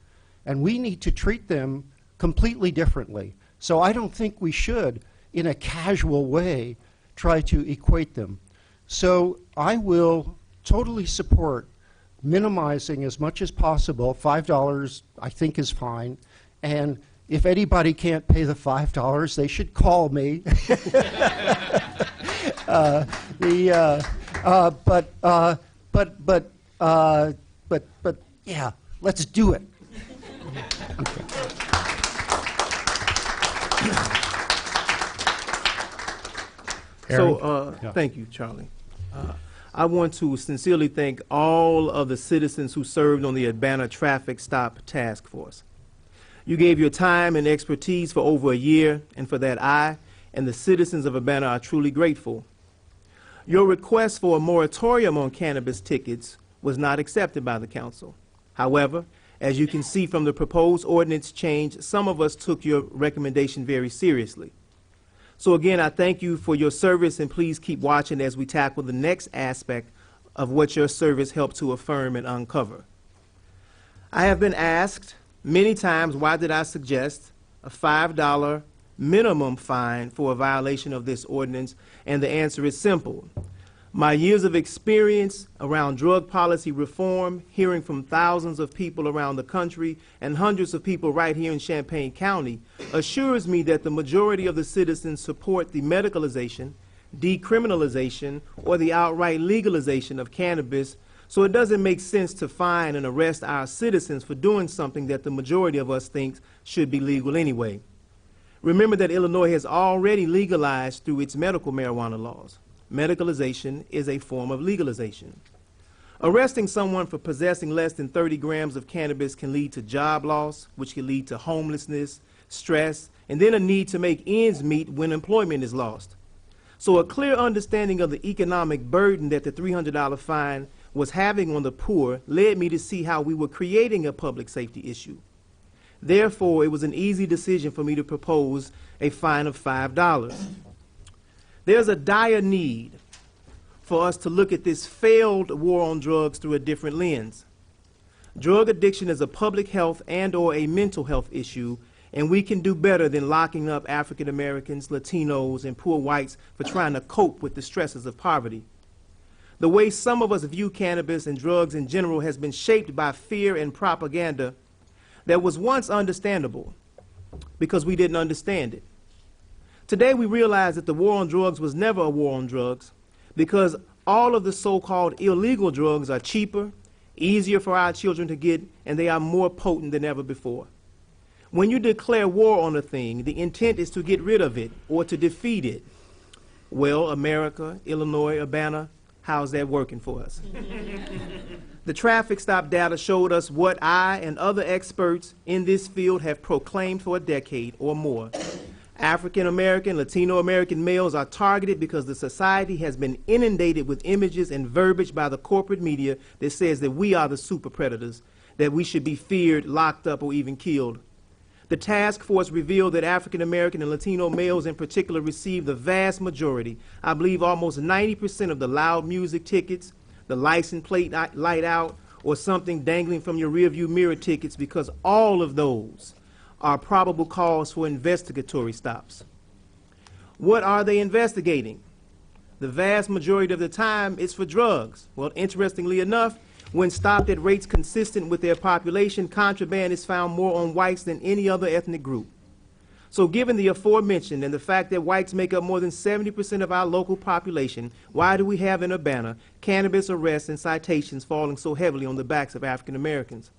and we need to treat them completely differently. So I don't think we should, in a casual way, try to equate them. So I will totally support minimizing as much as possible. $5 I think is fine, and if anybody can't pay the $5, they should call me. But yeah, Let's do it. So, Yeah. thank you, Charlie. I want to sincerely thank all of the citizens who served on the Urbana Traffic Stop Task Force. You gave your time and expertise for over a year, and for that I and the citizens of Urbana are truly grateful. Your request for a moratorium on cannabis tickets was not accepted by the council. However, as you can see from the proposed ordinance change, some of us took your recommendation very seriously. So again, I thank you for your service, and please keep watching as we tackle the next aspect of what your service helped to affirm and uncover. I have been asked many times, why did I suggest a $5 minimum fine for a violation of this ordinance? And the answer is simple. My years of experience around drug policy reform, hearing from thousands of people around the country and hundreds of people right here in Champaign County, assures me that the majority of the citizens support the medicalization, decriminalization, or the outright legalization of cannabis. So it doesn't make sense to fine and arrest our citizens for doing something that the majority of us think should be legal anyway. Remember that Illinois has already legalized through its medical marijuana laws. Medicalization is a form of legalization. Arresting someone for possessing less than 30 grams of cannabis can lead to job loss, which can lead to homelessness, stress, and then a need to make ends meet when employment is lost. So a clear understanding of the economic burden that the $300 fine was having on the poor led me to see how we were creating a public safety issue. Therefore, it was an easy decision for me to propose a fine of $5. There's a dire need for us to look at this failed war on drugs through a different lens. Drug addiction is a public health and/or a mental health issue, and we can do better than locking up African Americans, Latinos, and poor whites for trying to cope with the stresses of poverty. The way some of us view cannabis and drugs in general has been shaped by fear and propaganda that was once understandable because we didn't understand it. Today we realize that the war on drugs was never a war on drugs because all of the so-called illegal drugs are cheaper, easier for our children to get, and they are more potent than ever before. When you declare war on a thing, the intent is to get rid of it or to defeat it. Well, America, Illinois, Urbana, how's that working for us? The traffic stop data showed us what I and other experts in this field have proclaimed for a decade or more. African American, Latino American males are targeted because the society has been inundated with images and verbiage by the corporate media that says that we are the super predators, that we should be feared, locked up, or even killed. The task force revealed that African American and Latino males in particular receive the vast majority, I believe almost 90% of the loud music tickets, the license plate light out, or something dangling from your rearview mirror tickets, because all of those are probable cause for investigatory stops. What are they investigating? The vast majority of the time, it's for drugs. Well, interestingly enough, when stopped at rates consistent with their population, contraband is found more on whites than any other ethnic group. So given the aforementioned and the fact that whites make up more than 70% of our local population, why do we have in Urbana cannabis arrests and citations falling so heavily on the backs of African Americans?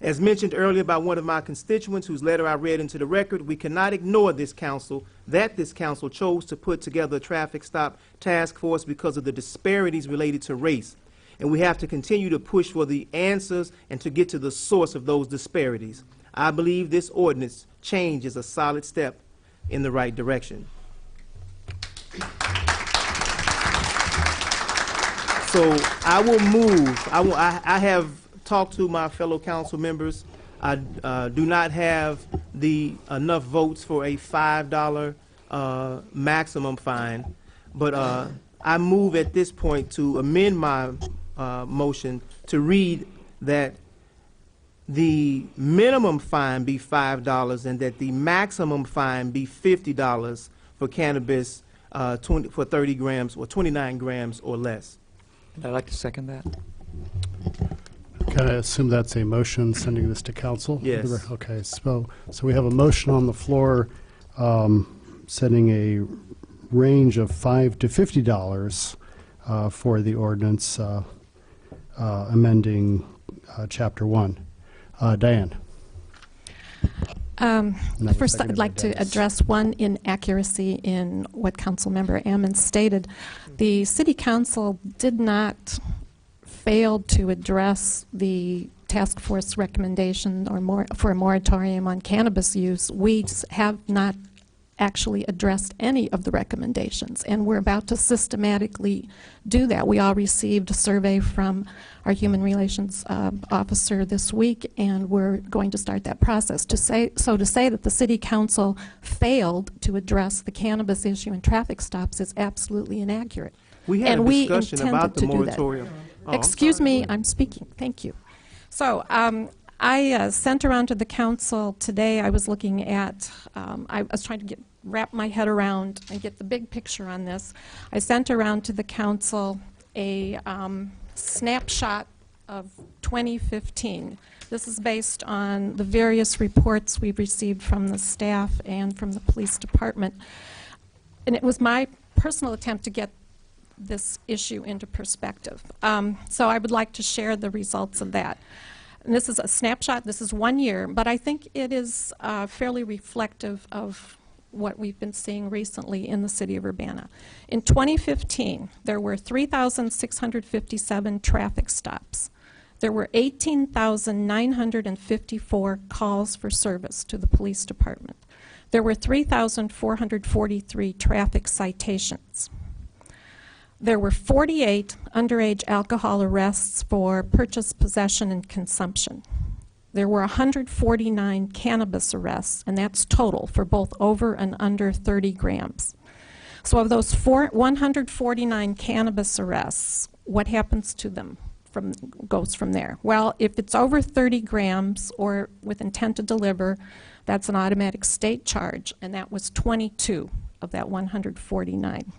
As mentioned earlier by one of my constituents whose letter I read into the record, we cannot ignore this council chose to put together a traffic stop task force because of the disparities related to race. And we have to continue to push for the answers and to get to the source of those disparities. I believe this ordinance change is a solid step in the right direction. So I will move. I have talked to my fellow council members. I do not have enough votes for a $5 maximum fine, but I move at this point to amend my motion to read that the minimum fine be $5 and that the maximum fine be $50 for cannabis for 30 grams or 29 grams or less. I'd like to second that. Can I assume that's a motion sending this to council? Yes. Okay, so we have a motion on the floor setting a range of $5 to $50 for the ordinance amending Chapter 1. Diane. And then First, seconded I'd by like to Dennis. address one inaccuracy in what Councilmember Ammons stated. The City Council did not fail to address the task force recommendation for a moratorium on cannabis use. We have not actually addressed any of the recommendations, and we're about to systematically do that. We all received a survey from our Human Relations officer this week, and we're going to start that process. To say that the City Council failed to address the cannabis issue in traffic stops is absolutely inaccurate. We had And a we discussion intended about the to do that. moratorium. Oh, I'm Excuse sorry. me, I'm speaking. Thank you. So I sent around to the council today. I was looking at, I was trying to wrap my head around and get the big picture on this. I sent around to the council a snapshot of 2015. This is based on the various reports we've received from the staff and from the police department. And it was my personal attempt to get this issue into perspective. So I would like to share the results of that. And this is a snapshot. This is 1 year, but I think it is fairly reflective of what we've been seeing recently in the city of Urbana. In 2015, there were 3,657 traffic stops. There were 18,954 calls for service to the police department. There were 3,443 traffic citations. There were 48 underage alcohol arrests for purchase, possession, and consumption. There were 149 cannabis arrests, and that's total for both over and under 30 grams. So of those 149 cannabis arrests, what happens to them goes from there? Well, if it's over 30 grams or with intent to deliver, that's an automatic state charge, and that was 22 of that 149.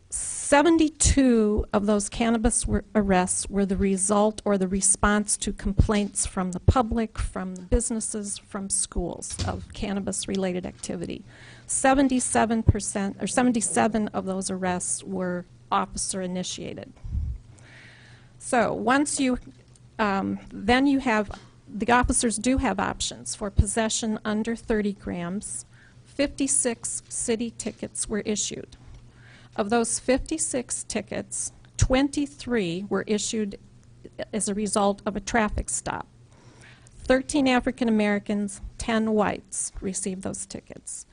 72 of those cannabis arrests were the result or the response to complaints from the public, from the businesses, from schools of cannabis-related activity. 77% or 77 of those arrests were officer-initiated. So once you, then you have, the officers do have options for possession under 30 grams. 56 city tickets were issued. Of those 56 tickets, 23 were issued as a result of a traffic stop. 13 African Americans, 10 whites received those tickets.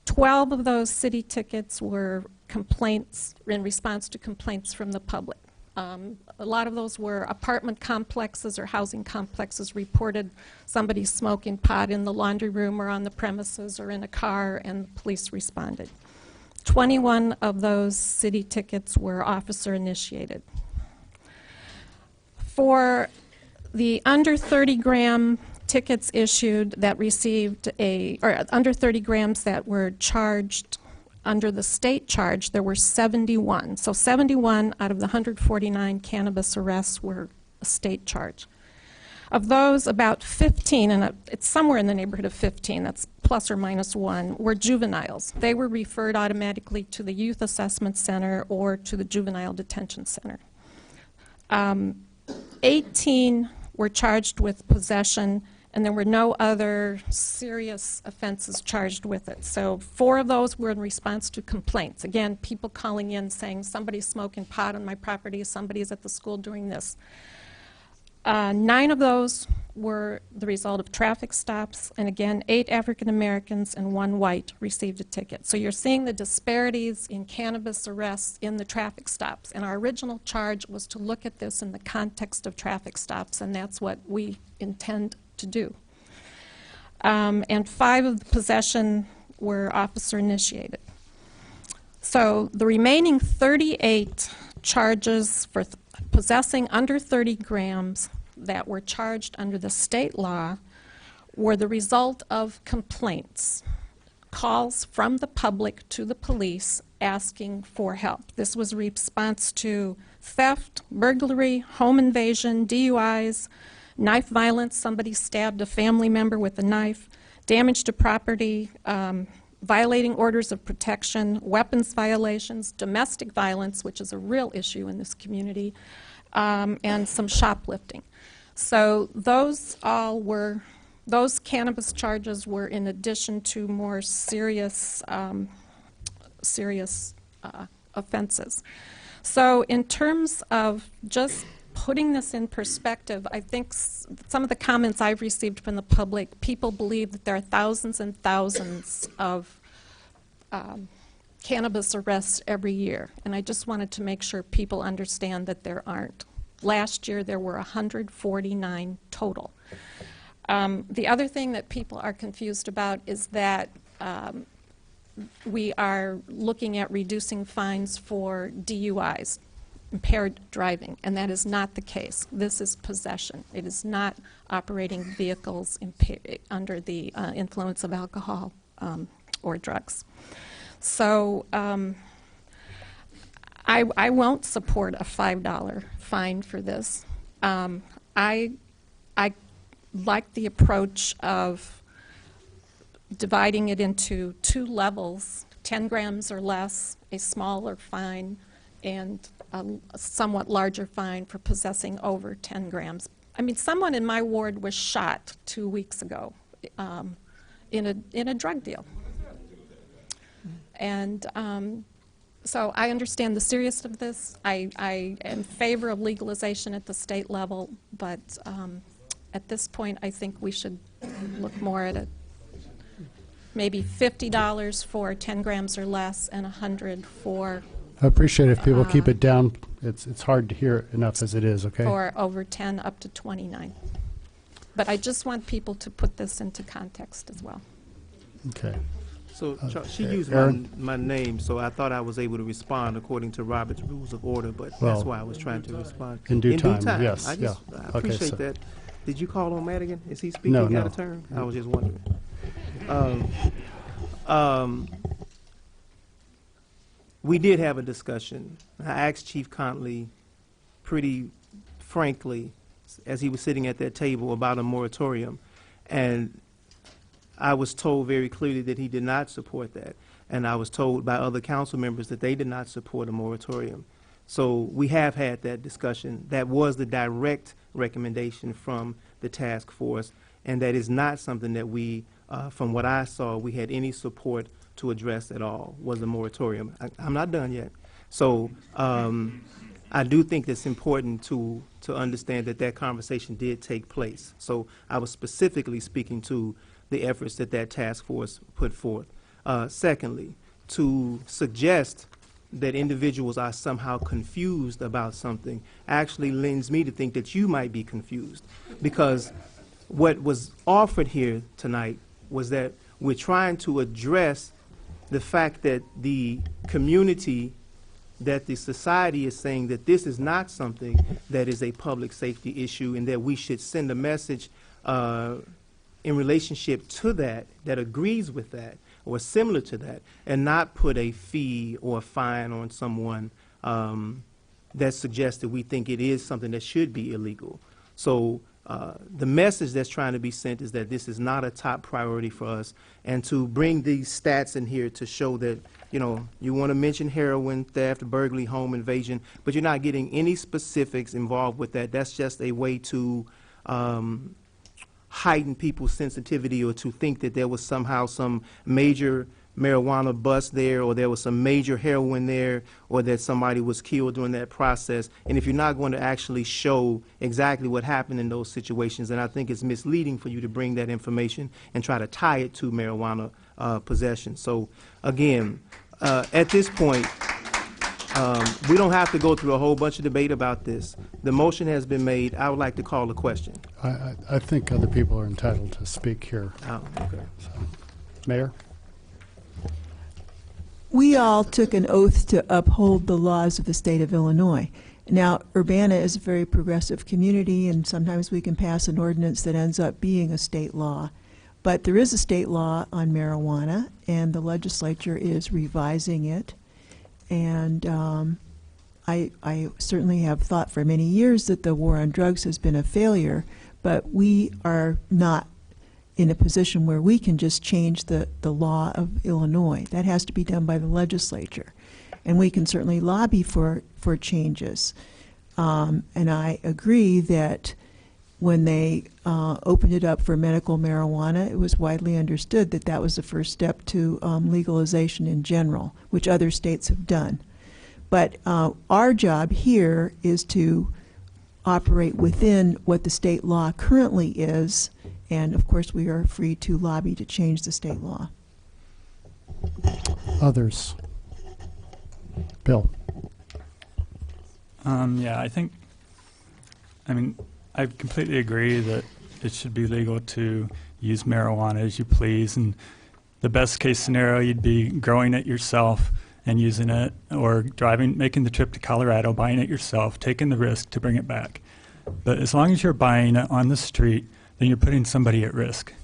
12 of those city tickets were complaints in response to complaints from the public. A lot of those were apartment complexes or housing complexes reported somebody smoking pot in the laundry room or on the premises or in a car, and the police responded. 21 of those city tickets were officer-initiated. For the under 30 gram tickets issued that received or under 30 grams that were charged under the state charge, there were 71. So 71 out of the 149 cannabis arrests were a state charge. Of those, about 15, and it's somewhere in the neighborhood of 15, that's plus or minus 1, were juveniles. They were referred automatically to the Youth Assessment Center or to the Juvenile Detention Center. 18 were charged with possession, and there were no other serious offenses charged with it. So 4 of those were in response to complaints. Again, people calling in saying, somebody's smoking pot on my property, somebody's at the school doing this. 9 of those were the result of traffic stops, and again, 8 African Americans and 1 white received a ticket. So you're seeing the disparities in cannabis arrests in the traffic stops, and our original charge was to look at this in the context of traffic stops, and that's what we intend to do. And 5 of the possession were officer-initiated. So the remaining 38 charges for possessing under 30 grams that were charged under the state law were the result of complaints, calls from the public to the police asking for help. This was a response to theft, burglary, home invasion, DUIs, knife violence, somebody stabbed a family member with a knife, damage to property, violating orders of protection, weapons violations, domestic violence, which is a real issue in this community, and some shoplifting. So those cannabis charges were in addition to more serious offenses. So in terms of just putting this in perspective, I think some of the comments I've received from the public, people believe that there are thousands and thousands of cannabis arrests every year. And I just wanted to make sure people understand that there aren't. Last year there were 149 total. The other thing that people are confused about is that we are looking at reducing fines for DUIs, impaired driving, and that is not the case. This is possession. It is not operating vehicles under the influence of alcohol or drugs. So I won't support a $5 fine for this. I like the approach of dividing it into 2 levels, 10 grams or less, a smaller fine, and a somewhat larger fine for possessing over 10 grams. I mean, someone in my ward was shot 2 weeks ago in a drug deal. And so I understand the seriousness of this. I am in favor of legalization at the state level, but at this point I think we should look more at maybe $50 for 10 grams or less and $100 for I appreciate if people keep it down. It's hard to hear enough as it is, okay? for over 10 up to 29. But I just want people to put this into context as well. Okay. So she used Aaron? my name, so I thought I was able to respond according to Robert's Rules of Order, but Well, that's why I was trying to respond. in due time, yes, I just, yeah. I Okay, appreciate so- that. Did you call on Madigan? Is he speaking No, out no. of turn? I was just wondering. We did have a discussion. I asked Chief Contley pretty frankly, as he was sitting at that table, about a moratorium, and I was told very clearly that he did not support that, and I was told by other council members that they did not support a moratorium. So we have had that discussion. That was the direct recommendation from the task force, and that is not something that we, from what I saw, we had any support to address at all, was a moratorium. I'm not done yet. So I do think it's important to understand that that conversation did take place. So I was specifically speaking to the efforts that that task force put forth. Secondly, to suggest that individuals are somehow confused about something actually lends me to think that you might be confused. Because what was offered here tonight was that we're trying to address the fact that the community, that the society is saying that this is not something that is a public safety issue, and that we should send a message in relationship to that agrees with that or similar to that, and not put a fee or a fine on someone that suggests that we think it is something that should be illegal. So the message that's trying to be sent is that this is not a top priority for us, and to bring these stats in here to show that, you know, you want to mention heroin, theft, burglary, home invasion, but you're not getting any specifics involved with that. That's just a way to heighten people's sensitivity, or to think that there was somehow some major marijuana bust there, or there was some major heroin there, or that somebody was killed during that process. And if you're not going to actually show exactly what happened in those situations, then I think it's misleading for you to bring that information and try to tie it to marijuana possession. So again, at this point, we don't have to go through a whole bunch of debate about this. The motion has been made. I would like to call a question. I think other people are entitled to speak here. Oh, okay. So, Mayor? We all took an oath to uphold the laws of the state of Illinois. Now, Urbana is a very progressive community, and sometimes we can pass an ordinance that ends up being a state law. But there is a state law on marijuana, and the legislature is revising it. And I certainly have thought for many years that the war on drugs has been a failure, but we are not in a position where we can just change the law of Illinois. That has to be done by the legislature. And we can certainly lobby for changes. And I agree that when they opened it up for medical marijuana, it was widely understood that that was the first step to legalization in general, which other states have done. But our job here is to operate within what the state law currently is, and of course we are free to lobby to change the state law. Others? Bill? Yeah, I completely agree that it should be legal to use marijuana as you please, and the best case scenario, you'd be growing it yourself and using it, or making the trip to Colorado, buying it yourself, taking the risk to bring it back. But as long as you're buying it on the street, then you're putting somebody at risk.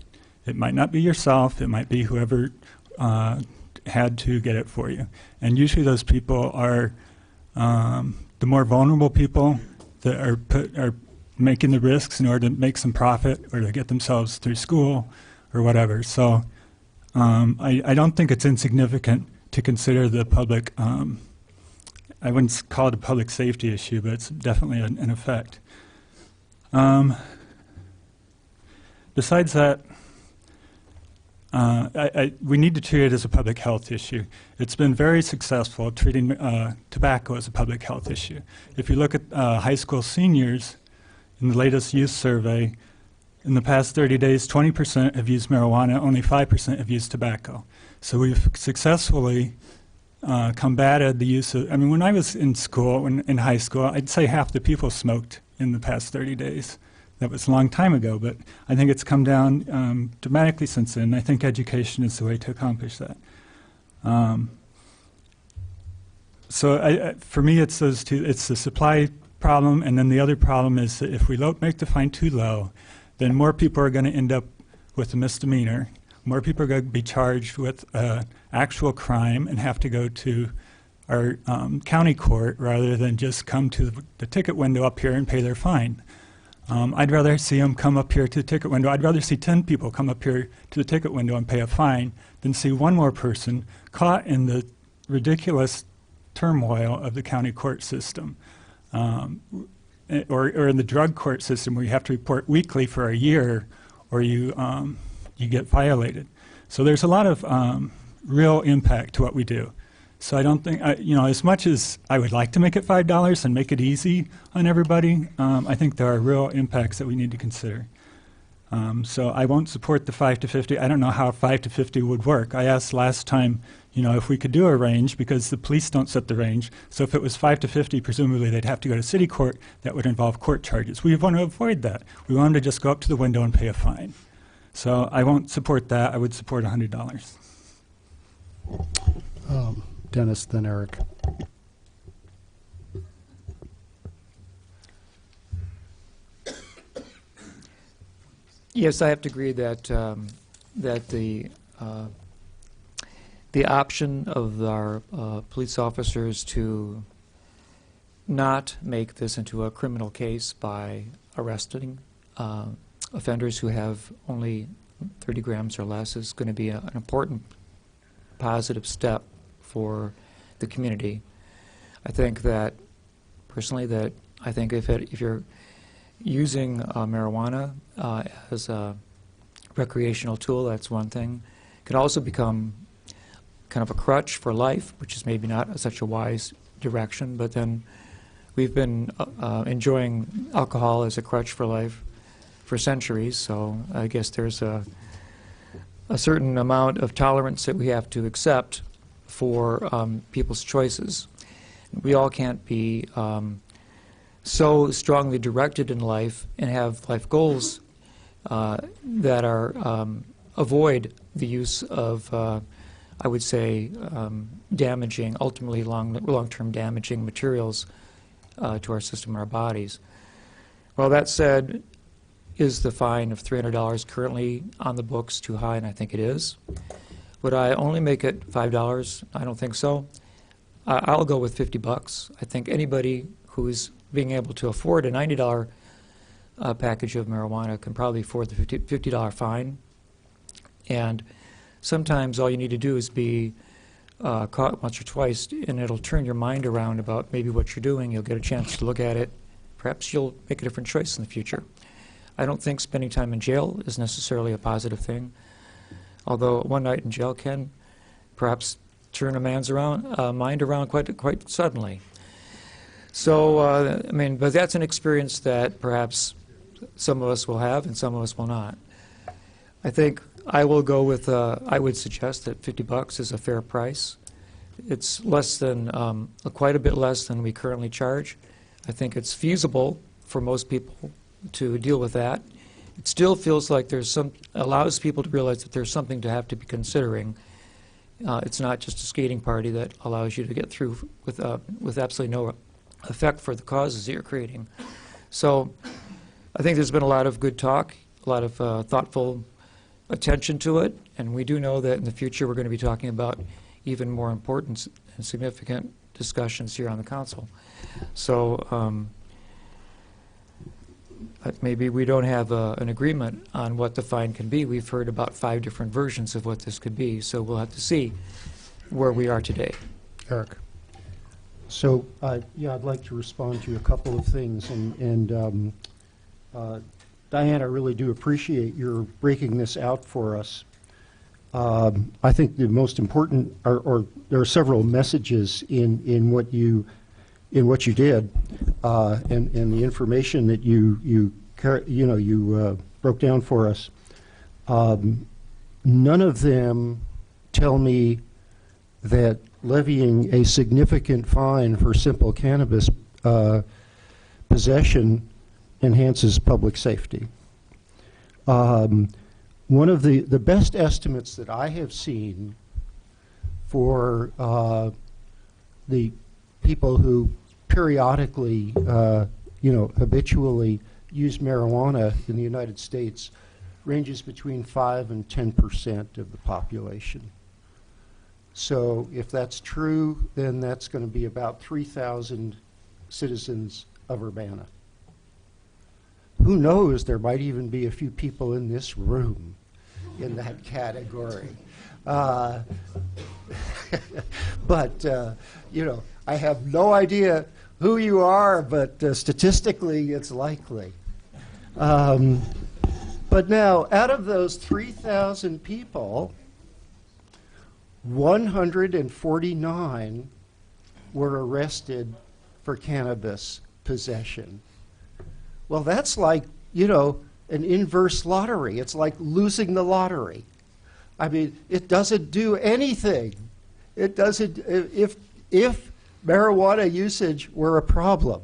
It might not be yourself, it might be whoever had to get it for you. And usually those people are the more vulnerable people that are making the risks in order to make some profit or to get themselves through school or whatever. So I don't think it's insignificant to consider the public, I wouldn't call it a public safety issue, but it's definitely an effect. Besides that, we need to treat it as a public health issue. It's been very successful treating tobacco as a public health issue. If you look at high school seniors in the latest youth survey, in the past 30 days, 20% have used marijuana, only 5% have used tobacco. So we've successfully combated the use of, when I was in school, in high school, I'd say half the people smoked in the past 30 days. That was a long time ago, but I think it's come down dramatically since then. I think education is the way to accomplish that. So for me, it's those two. It's the supply problem, and then the other problem is that if we make the fine too low, then more people are going to end up with a misdemeanor. More people are going to be charged with actual crime and have to go to our county court rather than just come to the ticket window up here and pay their fine. I'd rather see them come up here to the ticket window. I'd rather see 10 people come up here to the ticket window and pay a fine than see one more person caught in the ridiculous turmoil of the county court system, or in the drug court system where you have to report weekly for a year or you get violated. So there's a lot of real impact to what we do. So I don't think, as much as I would like to make it $5 and make it easy on everybody, I think there are real impacts that we need to consider. So I won't support the 5 to 50. I don't know how 5 to 50 would work. I asked last time, if we could do a range because the police don't set the range. So if it was 5 to 50, presumably they'd have to go to city court. That would involve court charges. We want to avoid that. We want them to just go up to the window and pay a fine. So I won't support that. I would support $100. Dennis, then Eric. Yes, I have to agree that the option of our police officers to not make this into a criminal case by arresting offenders who have only 30 grams or less is going to be an important positive step for the community. I think that, personally, if you're using marijuana as a recreational tool, that's one thing. It can also become kind of a crutch for life, which is maybe not such a wise direction, but then we've been enjoying alcohol as a crutch for life for centuries, so I guess there's a certain amount of tolerance that we have to accept for people's choices. We all can't be so strongly directed in life and have life goals that are avoid the use of, I would say, damaging, ultimately long-term damaging materials to our system and our bodies. Well, that said, is the fine of $300 currently on the books too high? And I think it is. Would I only make it $5? I don't think so. I'll go with $50. I think anybody who's being able to afford a $90 package of marijuana can probably afford the $50 fine. And sometimes all you need to do is be caught once or twice, and it'll turn your mind around about maybe what you're doing. You'll get a chance to look at it. Perhaps you'll make a different choice in the future. I don't think spending time in jail is necessarily a positive thing, although one night in jail can perhaps turn a man's mind around quite suddenly. So, I mean, but that's an experience that perhaps some of us will have and some of us will not. I think I will go with, I would suggest that $50 is a fair price. It's less than, quite a bit less than we currently charge. I think it's feasible for most people to deal with that. It still feels like allows people to realize that there's something to have to be considering. It's not just a skating party that allows you to get through with absolutely no effect for the causes that you're creating. So I think there's been a lot of good talk, a lot of thoughtful attention to it, and we do know that in the future we're going to be talking about even more important and significant discussions here on the council. So maybe we don't have an agreement on what the fine can be. We've heard about 5 different versions of what this could be, so we'll have to see where we are today. Eric. So, yeah, I'd like to respond to a couple of things, and Diane, I really do appreciate your breaking this out for us. I think the most important, or there are several messages in what you did, and the information that you broke down for us. None of them tell me that levying a significant fine for simple cannabis possession enhances public safety. One of the best estimates that I have seen for the people who periodically, habitually use marijuana in the United States ranges between 5 and 10% of the population. So if that's true, then that's going to be about 3,000 citizens of Urbana. Who knows, there might even be a few people in this room in that category. But, I have no idea who you are, but statistically it's likely. But now, out of those 3,000 people, 149 were arrested for cannabis possession. Well, that's like, an inverse lottery. It's like losing the lottery. I mean, it doesn't do anything. It doesn't, if marijuana usage were a problem,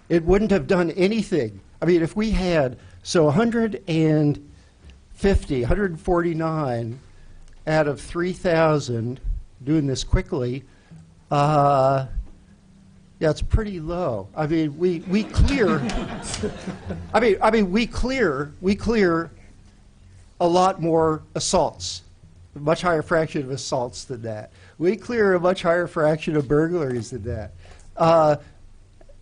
it wouldn't have done anything. I mean, if we had, 149 out of 3,000, doing this quickly, it's pretty low. I mean, we clear. We clear a lot more assaults, a much higher fraction of assaults than that. We clear a much higher fraction of burglaries than that,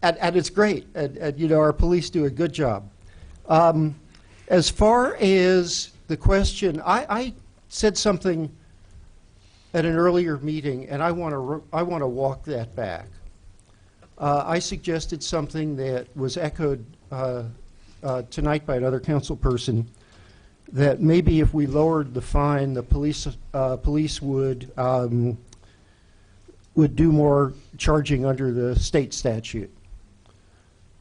and it's great. And our police do a good job. As far as the question, I said something at an earlier meeting, and I want to walk that back. I suggested something that was echoed tonight by another council person, that maybe if we lowered the fine, the police would do more charging under the state statute.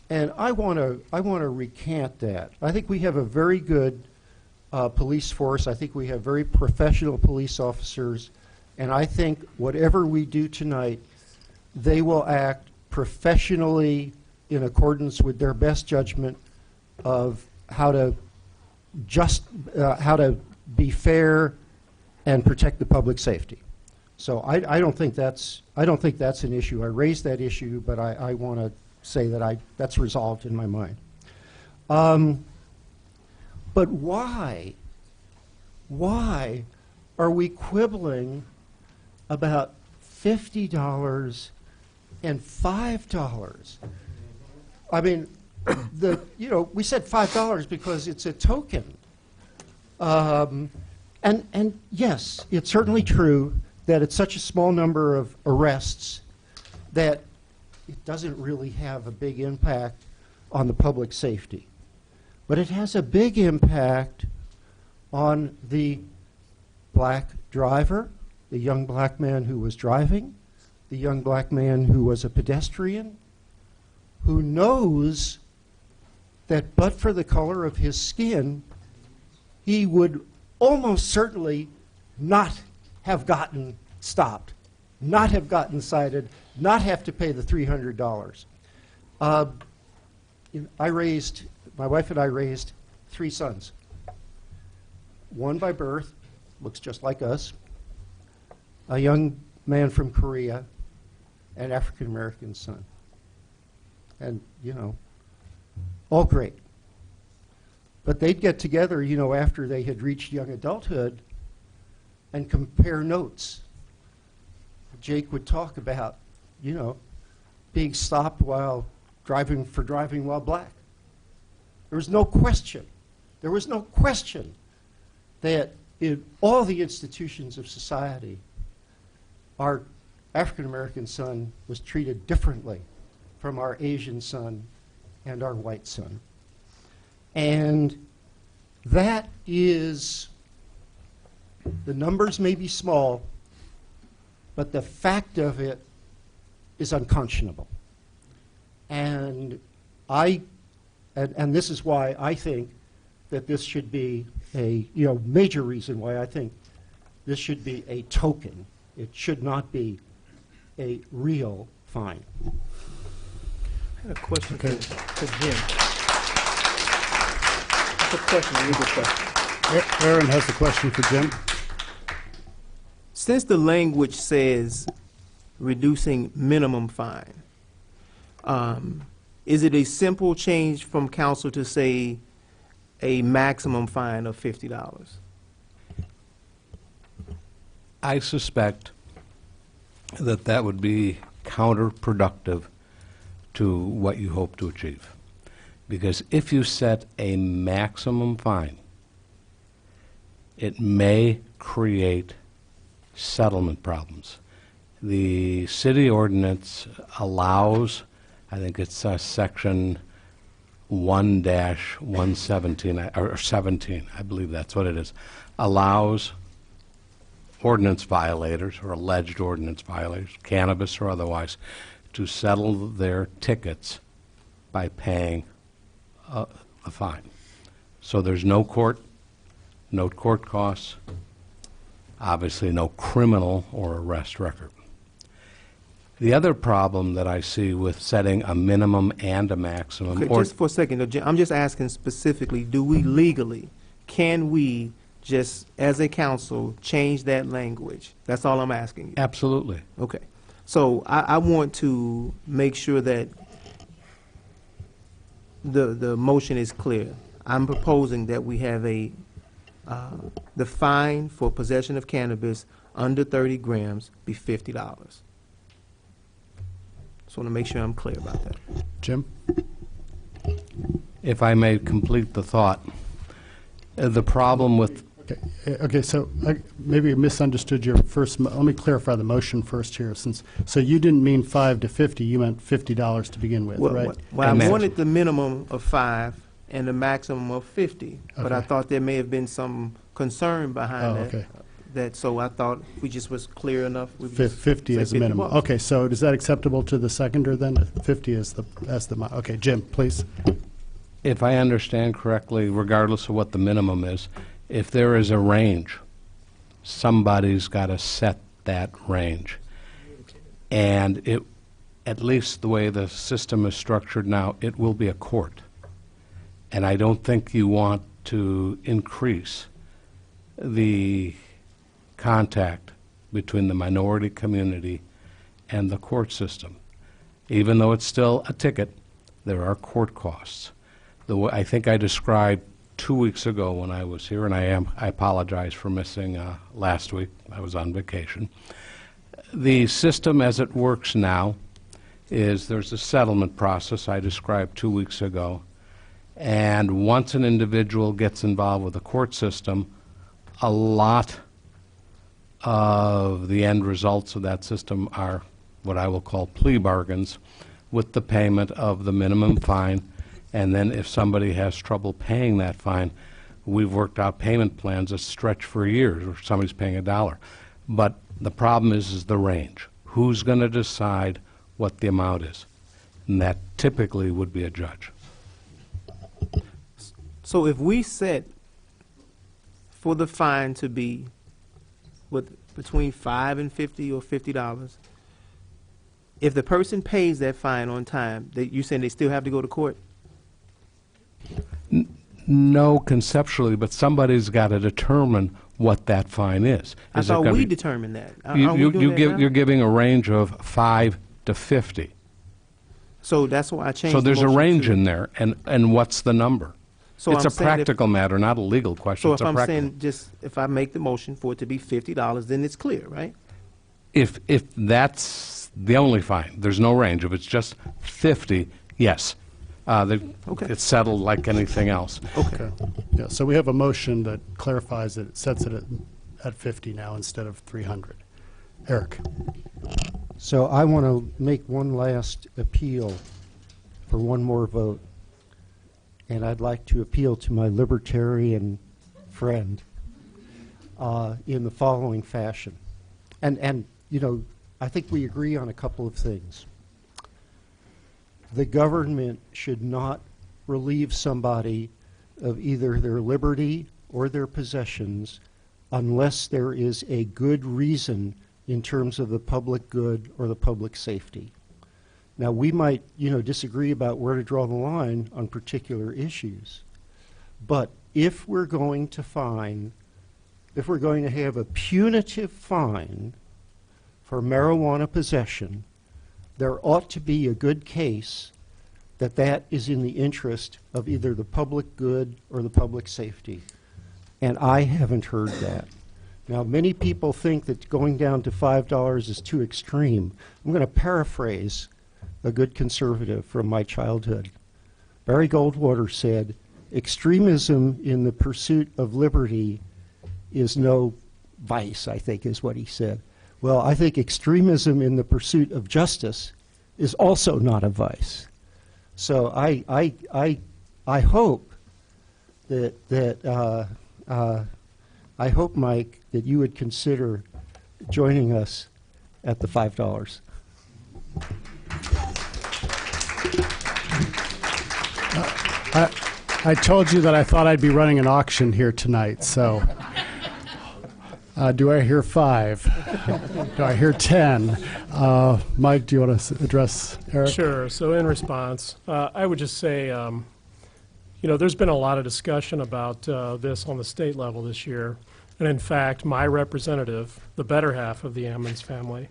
And I want to recant that. I think we have a very good police force. I think we have very professional police officers, and I think whatever we do tonight, they will act professionally in accordance with their best judgment of how to be fair and protect the public safety. So I don't think that's an issue. I raised that issue, but I want to say that that's resolved in my mind. But why are we quibbling about $50 and $5? I mean, we said $5 because it's a token. And yes, it's certainly true that it's such a small number of arrests that it doesn't really have a big impact on the public safety. But it has a big impact on the black driver, the young black man who was driving, the young black man who was a pedestrian, who knows that but for the color of his skin, he would almost certainly not have gotten stopped, not have gotten cited, not have to pay the $300. My wife and I raised 3 sons. One by birth, looks just like us, a young man from Korea, an African-American son. And, you know, all great. But they'd get together, you know, after they had reached young adulthood and compare notes. Jake would talk about, you know, being stopped while driving while black. There was no question. There was no question that in all the institutions of society, our African-American son was treated differently from our Asian son and our white son. And that is, the numbers may be small, but the fact of it is unconscionable. And this is why I think that this should be a, you know, major reason why I think this should be a token. It should not be a real fine. I had a question for Jim. It's a question, a legal question. Aaron has a question for Jim. Since the language says reducing minimum fine, is it a simple change from council to say a maximum fine of $50? I suspect that that would be counterproductive to what you hope to achieve. Because if you set a maximum fine, it may create settlement problems. The city ordinance allows, I think it's section 1-117, or 17, I believe that's what it is, allows ordinance violators or alleged ordinance violators, cannabis or otherwise, to settle their tickets by paying a fine. So there's no court costs, obviously no criminal or arrest record. The other problem that I see with setting a minimum and a maximum... Okay, just for a second, I'm just asking specifically, do we legally, can we just, as a council, change that language? That's all I'm asking you. Absolutely. Okay. So I want to make sure that the motion is clear. I'm proposing that we have the fine for possession of cannabis under 30 grams be $50. Just want to make sure I'm clear about that. Jim? If I may complete the thought, the problem with... Okay, so maybe I misunderstood your first, let me clarify the motion first here. So you didn't mean 5 to 50, you meant $50 to begin with, right? Well, I wanted the minimum of 5 and the maximum of 50, but I Okay. thought there may have been some concern behind that. Okay. So I thought we just was clear enough. We just 50 say is the minimum. $50. Okay, so is that acceptable to the seconder then? 50 is okay, Jim, please. If I understand correctly, regardless of what the minimum is, if there is a range, somebody's got to set that range. And it, at least the way the system is structured now, it will be a court. And I don't think you want to increase the contact between the minority community and the court system. Even though it's still a ticket, there are court costs. I think I described 2 weeks ago when I was here, and I apologize for missing last week. I was on vacation. The system as it works now is there's a settlement process I described 2 weeks ago, and once an individual gets involved with the court system, a lot of the end results of that system are what I will call plea bargains with the payment of the minimum fine. And then if somebody has trouble paying that fine, we've worked out payment plans that stretch for years, or somebody's paying $1. But the problem is the range. Who's going to decide what the amount is? And that typically would be a judge. So if we set for the fine to be between $5 and $50 or $50, if the person pays that fine on time, you saying they still have to go to court? No, conceptually, but somebody's got to determine what that fine is. I Is it thought gonna we be- determined that. You- Aren't we you- doing you that give- now? You're giving a range of 5 to 50. So that's why I changed. So the there's a motion range to- in there, and what's the number? So It's I'm a saying if- practical matter, not a legal question. So It's if a I'm practical. saying if I make the motion for it to be $50, then it's clear, right? If that's the only fine, there's no range. If it's just 50, yes. It's settled like anything else. Okay. Yeah, so we have a motion that clarifies it, sets it at 50 now instead of 300. Eric? So I want to make one last appeal for one more vote. And I'd like to appeal to my libertarian friend in the following fashion. And you know, I think we agree on a couple of things. The government should not relieve somebody of either their liberty or their possessions unless there is a good reason in terms of the public good or the public safety. Now, we might, disagree about where to draw the line on particular issues, but if we're going to have a punitive fine for marijuana possession, there ought to be a good case that that is in the interest of either the public good or the public safety. And I haven't heard that. Now, many people think that going down to $5 is too extreme. I'm going to paraphrase a good conservative from my childhood. Barry Goldwater said, "Extremism in the pursuit of liberty is no vice," I think is what he said. Well, I think extremism in the pursuit of justice is also not a vice. So I hope that I hope, Mike, that you would consider joining us at the $5. I told you that I thought I'd be running an auction here tonight, so do I hear 5? Do I hear 10? Mike, do you want to address Eric? Sure. So in response, I would just say, there's been a lot of discussion about this on the state level this year. And in fact, my representative, the better half of the Ammons family,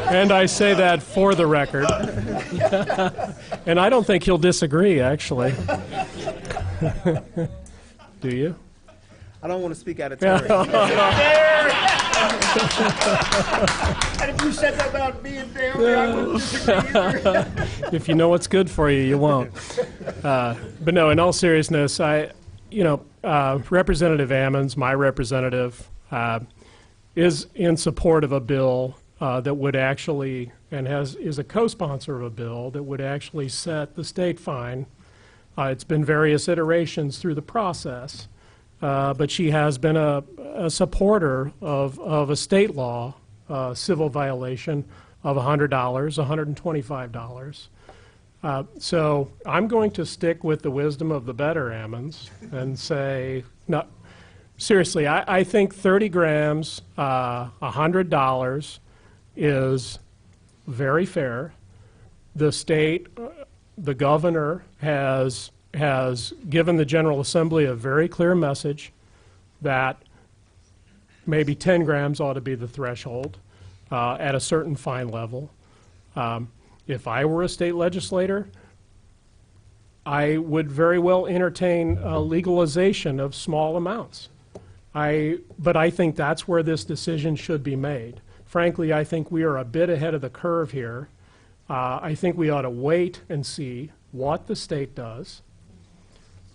and I say that for the record, and I don't think he'll disagree, actually. Do you? I don't want to speak out of turn. And if you said that about me and Barry, I wouldn't disagree either. If you know what's good for you, you won't. But no, in all seriousness, Representative Ammons, my representative, is in support of a bill that would actually, and is a co-sponsor of a bill that would actually set the state fine. It's been various iterations through the process, but she has been a supporter of a state law civil violation of $100, $125. So I'm going to stick with the wisdom of the better Ammons and say, no, seriously, I think 30 grams, $100 is very fair. The state, the governor has given the General Assembly a very clear message that maybe 10 grams ought to be the threshold at a certain fine level. If I were a state legislator, I would very well entertain legalization of small amounts. But I think that's where this decision should be made. Frankly, I think we are a bit ahead of the curve here. I think we ought to wait and see what the state does.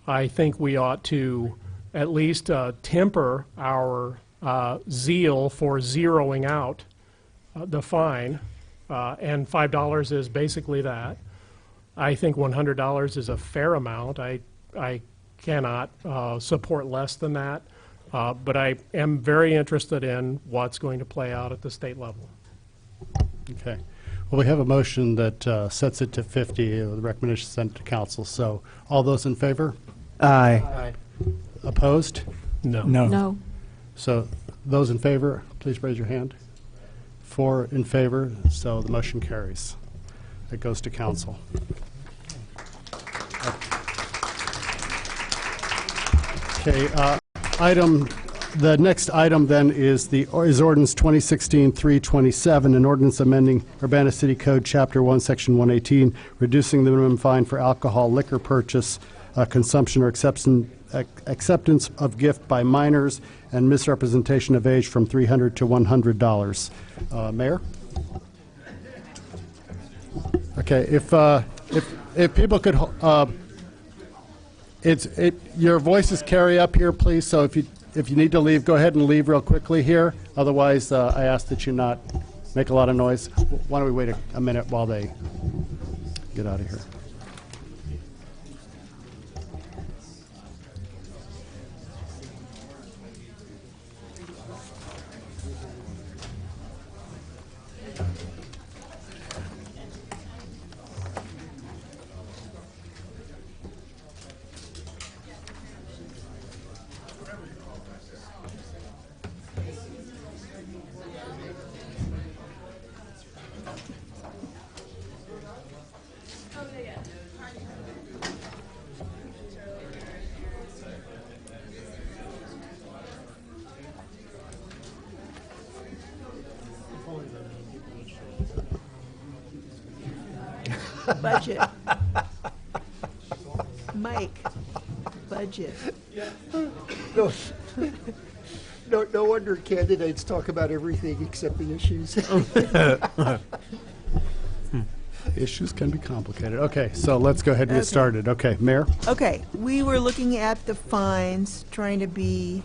I think we ought to at least temper our zeal for zeroing out the fine, and $5 is basically that. I think $100 is a fair amount. I cannot support less than that, but I am very interested in what's going to play out at the state level. Okay. Well, we have a motion that sets it to 50. The recommendation is sent to council. So all those in favor? Aye. Opposed? No. No. So those in favor, please raise your hand. 4 in favor, so the motion carries. It goes to council. Okay, the next item then is ordinance 2016-327, an ordinance amending Urbana City Code Chapter 1, Section 118, reducing the minimum fine for alcohol liquor purchase, consumption, or acceptance of gift by minors and misrepresentation of age from $300 to $100. Mayor? Okay, if people could, your voices carry up here, please. So if you need to leave, go ahead and leave real quickly here. Otherwise, I ask that you not make a lot of noise. Why don't we wait a minute while they get out of here? Budget. Mike, budget. No wonder candidates talk about everything except the issues. Issues can be complicated. Okay, so let's go ahead and get started. Okay, Mayor? Okay, we were looking at the fines, trying to be,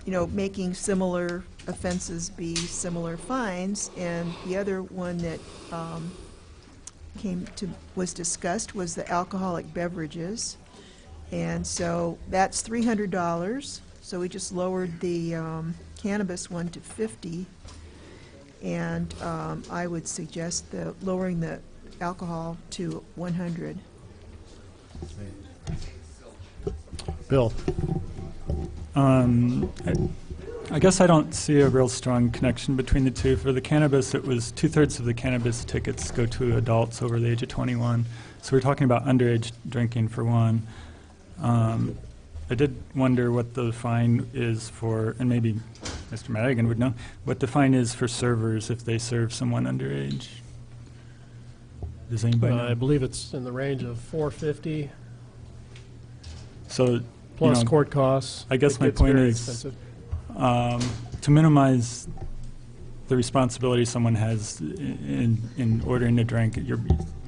making similar offenses be similar fines, and the other one that was discussed was the alcoholic beverages, and so that's $300. So we just lowered the cannabis one to 50, and I would suggest lowering the alcohol to 100. Bill? I guess I don't see a real strong connection between the two. For the cannabis, it was 2/3 of the cannabis tickets go to adults over the age of 21. So we're talking about underage drinking for one. I did wonder what the fine is for, and maybe Mr. Madigan would know, what the fine is for servers if they serve someone underage. Does anybody know? I believe it's in the range of $450 So, plus court costs. I guess It my gets point very is expensive. to minimize the responsibility someone has in ordering a drink.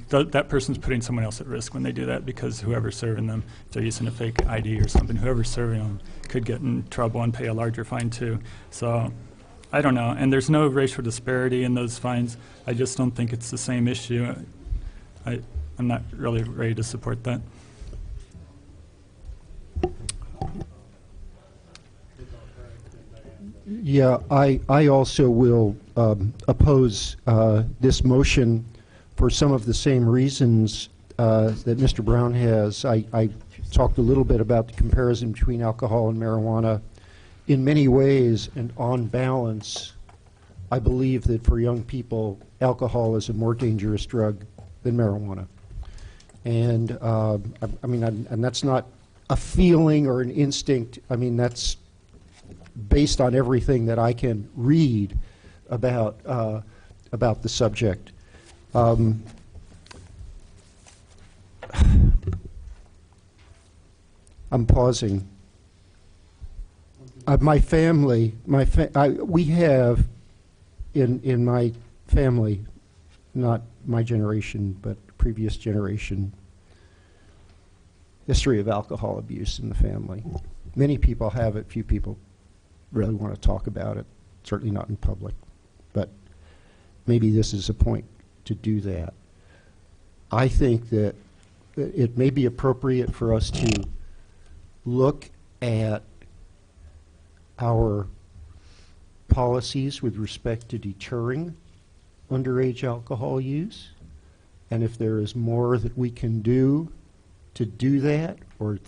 That person's putting someone else at risk when they do that, because whoever's serving them, if they're using a fake ID or something, whoever's serving them could get in trouble and pay a larger fine too. So I don't know. And there's no racial disparity in those fines. I just don't think it's the same issue. I'm not really ready to support that. Yeah, I also will oppose this motion for some of the same reasons that Mr. Brown has. I talked a little bit about the comparison between alcohol and marijuana. In many ways and on balance, I believe that for young people, alcohol is a more dangerous drug than marijuana. And and that's not a feeling or an instinct. I mean, that's based on everything that I can read about the subject. I'm pausing. My family, we have in my family, not my generation, but previous generation, history of alcohol abuse in the family. Many people have it, few people really want to talk about it, certainly not in public. But maybe this is a point to do that. I think that it may be appropriate for us to look at our policies with respect to deterring underage alcohol use, and if there is more that we can do to do that, or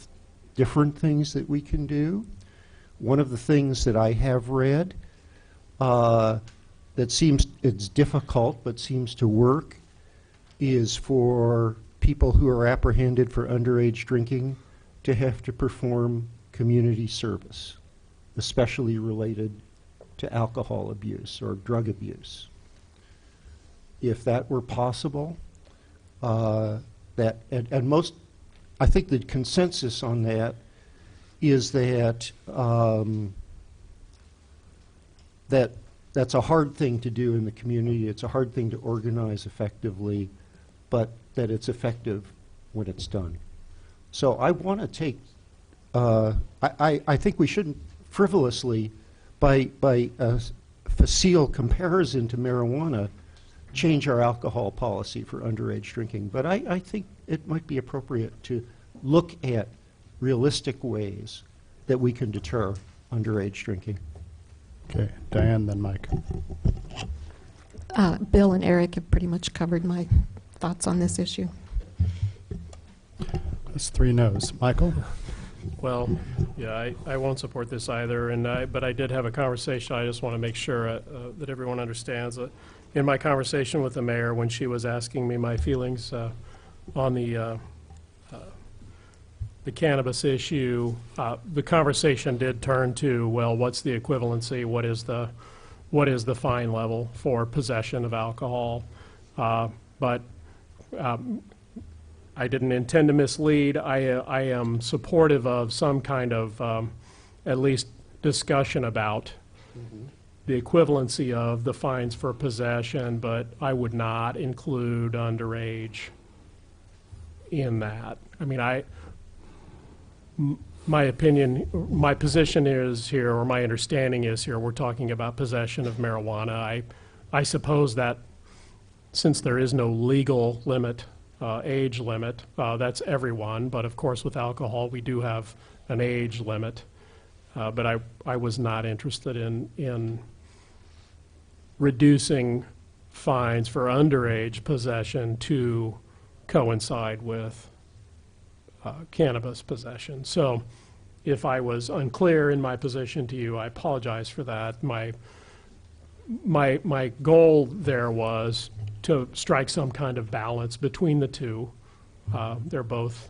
different things that we can do. One of the things that I have read that seems, it's difficult but seems to work, is for people who are apprehended for underage drinking to have to perform community service, especially related to alcohol abuse or drug abuse. If that were possible, and most, I think the consensus on that is that that's a hard thing to do in the community. It's a hard thing to organize effectively, but that it's effective when it's done. So I want to take, I think we shouldn't frivolously, by a facile comparison to marijuana, change our alcohol policy for underage drinking. But I think it might be appropriate to look at realistic ways that we can deter underage drinking. Okay, Diane, then Mike. Bill and Eric have pretty much covered my thoughts on this issue. That's 3 no's. Michael? Well, yeah, I won't support this either, but I did have a conversation. I just want to make sure that everyone understands that in my conversation with the mayor, when she was asking me my feelings on the cannabis issue, the conversation did turn to, well, what's the equivalency? What is the fine level for possession of alcohol? But I didn't intend to mislead. I am supportive of some kind of at least discussion about the equivalency of the fines for possession, but I would not include underage in that. I mean, my opinion, my position is here, or my understanding is here, we're talking about possession of marijuana. I suppose that since there is no legal limit, age limit, that's everyone, but of course with alcohol we do have an age limit. But I was not interested in reducing fines for underage possession to coincide with cannabis possession. So if I was unclear in my position to you, I apologize for that. My goal there was to strike some kind of balance between the two. They're both,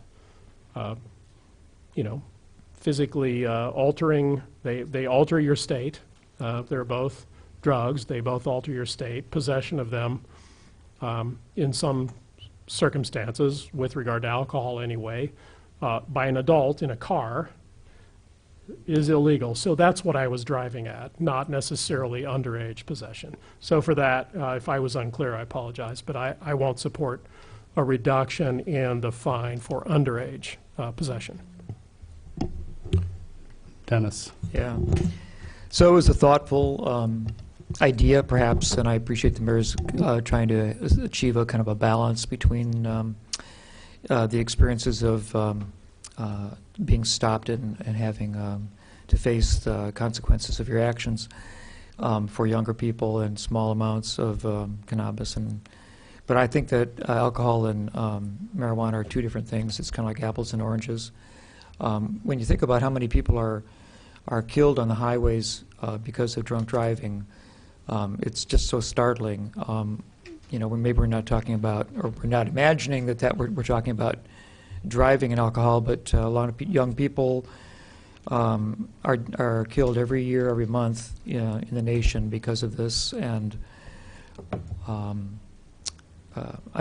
physically altering. They alter your state. They're both drugs. They both alter your state. Possession of them, in some circumstances, with regard to alcohol anyway, by an adult in a car is illegal. So that's what I was driving at, not necessarily underage possession. So for that, if I was unclear, I apologize, but I won't support a reduction in the fine for underage possession. Dennis. Yeah. So it was a thoughtful idea, perhaps, and I appreciate the mayor's trying to achieve a kind of a balance between the experiences of being stopped and having to face the consequences of your actions for younger people and small amounts of cannabis. But I think that alcohol and marijuana are two different things. It's kind of like apples and oranges. When you think about how many people are killed on the highways because of drunk driving, it's just so startling. Maybe we're not talking about, or we're not imagining that we're talking about driving and alcohol, but a lot of young people are killed every year, every month in the nation because of this, and I'm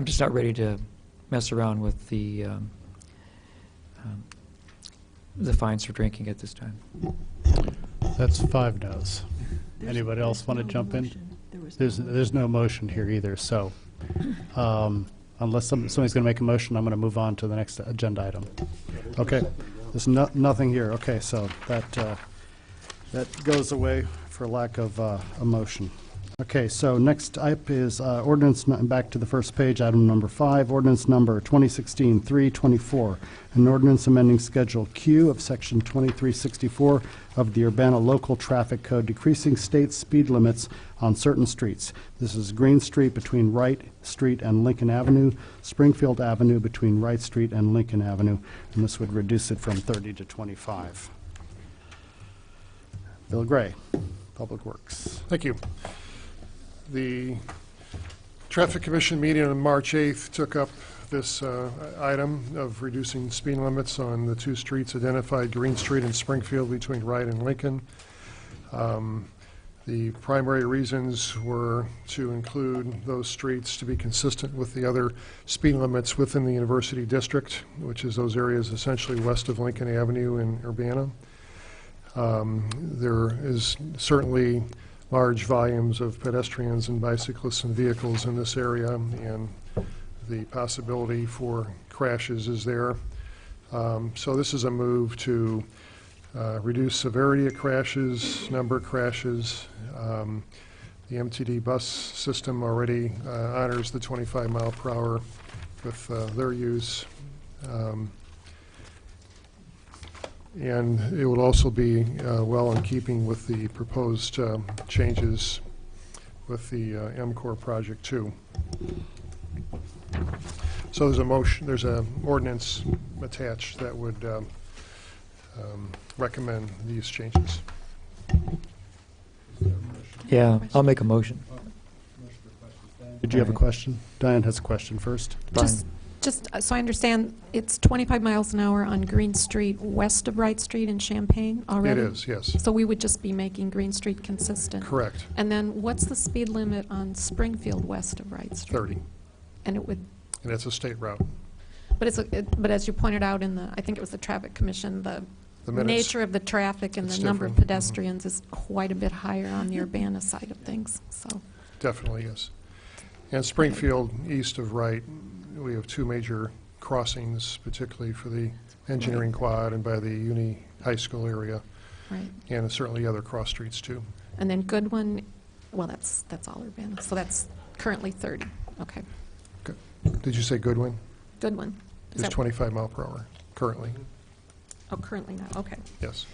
just not ready to mess around with the fines for drinking at this time. That's 5 no's. Anybody else want to jump in? There's no motion here either, so unless somebody's going to make a motion, I'm going to move on to the next agenda item. Okay, there's nothing here. Okay, so that goes away for lack of a motion. Okay, so next up is ordinance, back to the first page, item number 5, ordinance number 2016-324, an ordinance amending Schedule Q of Section 2364 of the Urbana Local Traffic Code, decreasing state speed limits on certain streets. This is Green Street between Wright Street and Lincoln Avenue, Springfield Avenue between Wright Street and Lincoln Avenue, and this would reduce it from 30 to 25. Bill Gray, Public Works. Thank you. The Traffic Commission meeting on March 8th took up this item of reducing speed limits on the two streets identified, Green Street and Springfield between Wright and Lincoln. The primary reasons were to include those streets to be consistent with the other speed limits within the University District, which is those areas essentially west of Lincoln Avenue in Urbana. There is certainly large volumes of pedestrians and bicyclists and vehicles in this area, and the possibility for crashes is there. So this is a move to reduce severity of crashes, number of crashes. The MTD bus system already honors the 25 mile per hour with their use. And it would also be well in keeping with the proposed changes with the MCOR project too. So there's a motion, there's an ordinance attached that would recommend these changes. Yeah, I'll make a motion. Did you have a question? Diane has a question first. Just so I understand, it's 25 miles an hour on Green Street west of Wright Street in Champaign already? It is, yes. So we would just be making Green Street consistent? Correct. And then what's the speed limit on Springfield west of Wright Street? 30. And it would, And it's a state route. but but as you pointed out in the, I think it was the Traffic Commission, the minutes. nature of the traffic and It's the number of different. pedestrians is quite a bit higher on the Urbana side of things, so. Definitely is. And Springfield, east of Wright, we have two major crossings, particularly for the engineering quad and by the Uni High School area. Right. And certainly other cross streets too. And then Goodwin, well, that's all Urbana, so that's currently 30, okay. Did you say Goodwin? Goodwin. Is It's that- 25 mile per hour currently. Oh, currently not, okay. Yes.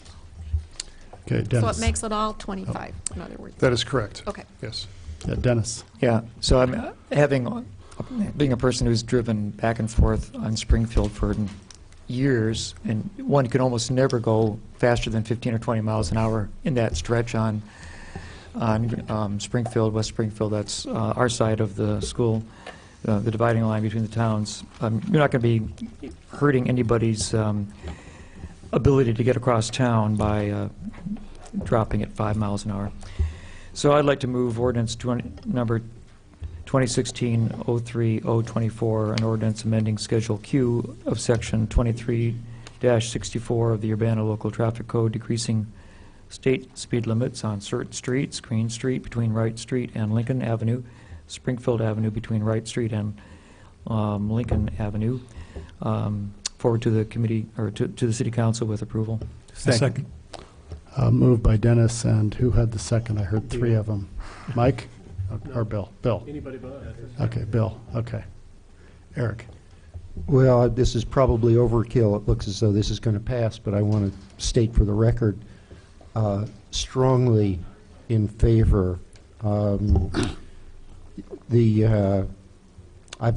Okay, So Dennis. it makes it all 25, in other words? That is correct. Okay. Yes. Yeah, Dennis. Yeah, so I'm being a person who's driven back and forth on Springfield for years, and one can almost never go faster than 15 or 20 miles an hour in that stretch on Springfield, West Springfield. That's our side of the school, the dividing line between the towns. You're not going to be hurting anybody's ability to get across town by dropping at 5 miles an hour. So I'd like to move ordinance number 2016-03024, an ordinance amending Schedule Q of Section 23-64 of the Urbana Local Traffic Code, decreasing state speed limits on certain streets, Green Street between Wright Street and Lincoln Avenue, Springfield Avenue between Wright Street and Lincoln Avenue. Forward to the committee, or to the City Council with approval. Second. Moved by Dennis, and who had the second? I heard three of them. Mike? Or Bill? Bill. Anybody but. Okay, Bill, okay. Eric? Well, this is probably overkill. It looks as though this is going to pass, but I want to state for the record, strongly in favor. I've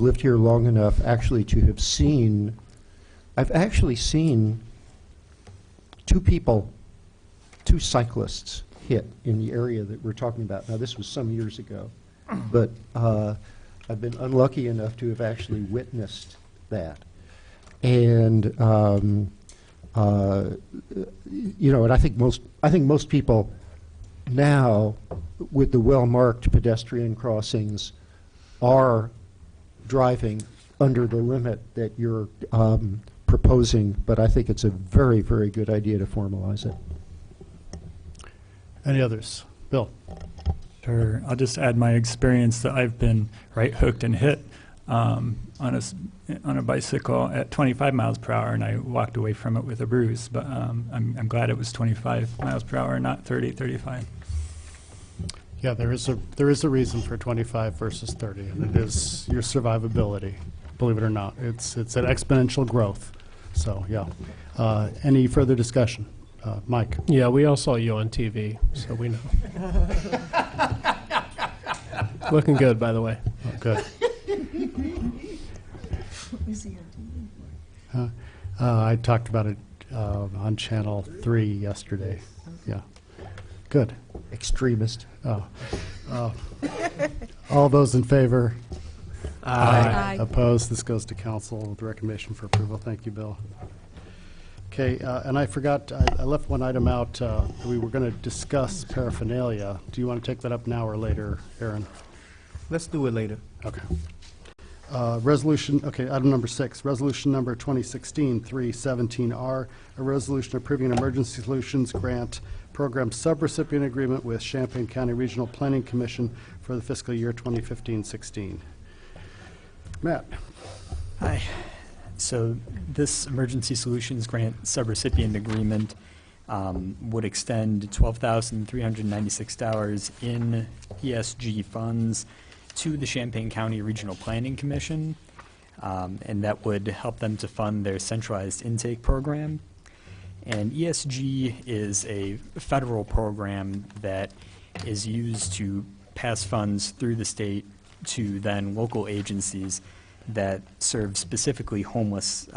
lived here long enough actually to have seen, I've actually seen two cyclists hit in the area that we're talking about. Now, this was some years ago, but I've been unlucky enough to have actually witnessed that. And you know, and I think most people now, with the well-marked pedestrian crossings, are driving under the limit that you're proposing. But I think it's a very, very good idea to formalize it. Any others? Bill? Sure. I'll just add my experience that I've been right hooked and hit on a bicycle at 25 miles per hour, and I walked away from it with a bruise. But I'm glad it was 25 miles per hour, not 30, 35. Yeah, there is a reason for 25 versus 30, and it is your survivability. Believe it or not, it's an exponential growth. So yeah. Any further discussion, Mike? Yeah, we all saw you on TV, so we know. Looking good, by the way. Oh, good. I talked about it on Channel 3 yesterday. Yeah. Good. Extremist. All those in favor? Aye. Opposed? This goes to council with recommendation for approval. Thank you, Bill. Okay, and I forgot, I left one item out. We were going to discuss paraphernalia. Do you want to take that up now or later, Aaron? Let's do it later. Okay. Resolution, okay, item number 6, resolution number 2016-317R, a resolution approving an emergency solutions grant program subrecipient agreement with Champaign County Regional Planning Commission for the fiscal year 2015-16. Matt. Hi. So this emergency solutions grant subrecipient agreement would extend $12,396 in ESG funds to the Champaign County Regional Planning Commission, and that would help them to fund their centralized intake program. And ESG is a federal program that is used to pass funds through the state to then local agencies that serve specifically homeless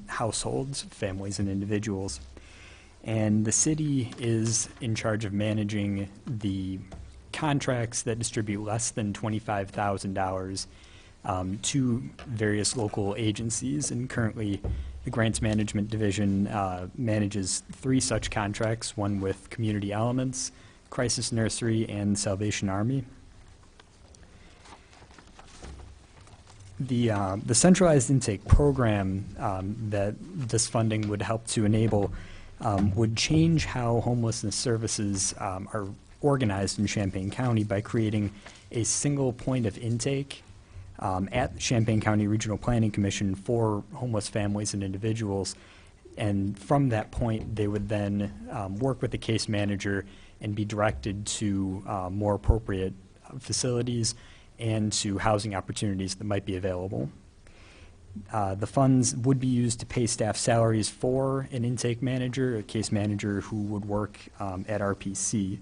households, families, and individuals. And the city is in charge of managing the contracts that distribute less than $25,000 to various local agencies. And currently, the Grants Management Division manages 3 such contracts, one with Community Elements, Crisis Nursery, and Salvation Army. The centralized intake program that this funding would help to enable would change how homelessness services are organized in Champaign County by creating a single point of intake at Champaign County Regional Planning Commission for homeless families and individuals. And from that point, they would then work with the case manager and be directed to more appropriate facilities and to housing opportunities that might be available. The funds would be used to pay staff salaries for an intake manager, a case manager who would work at RPC.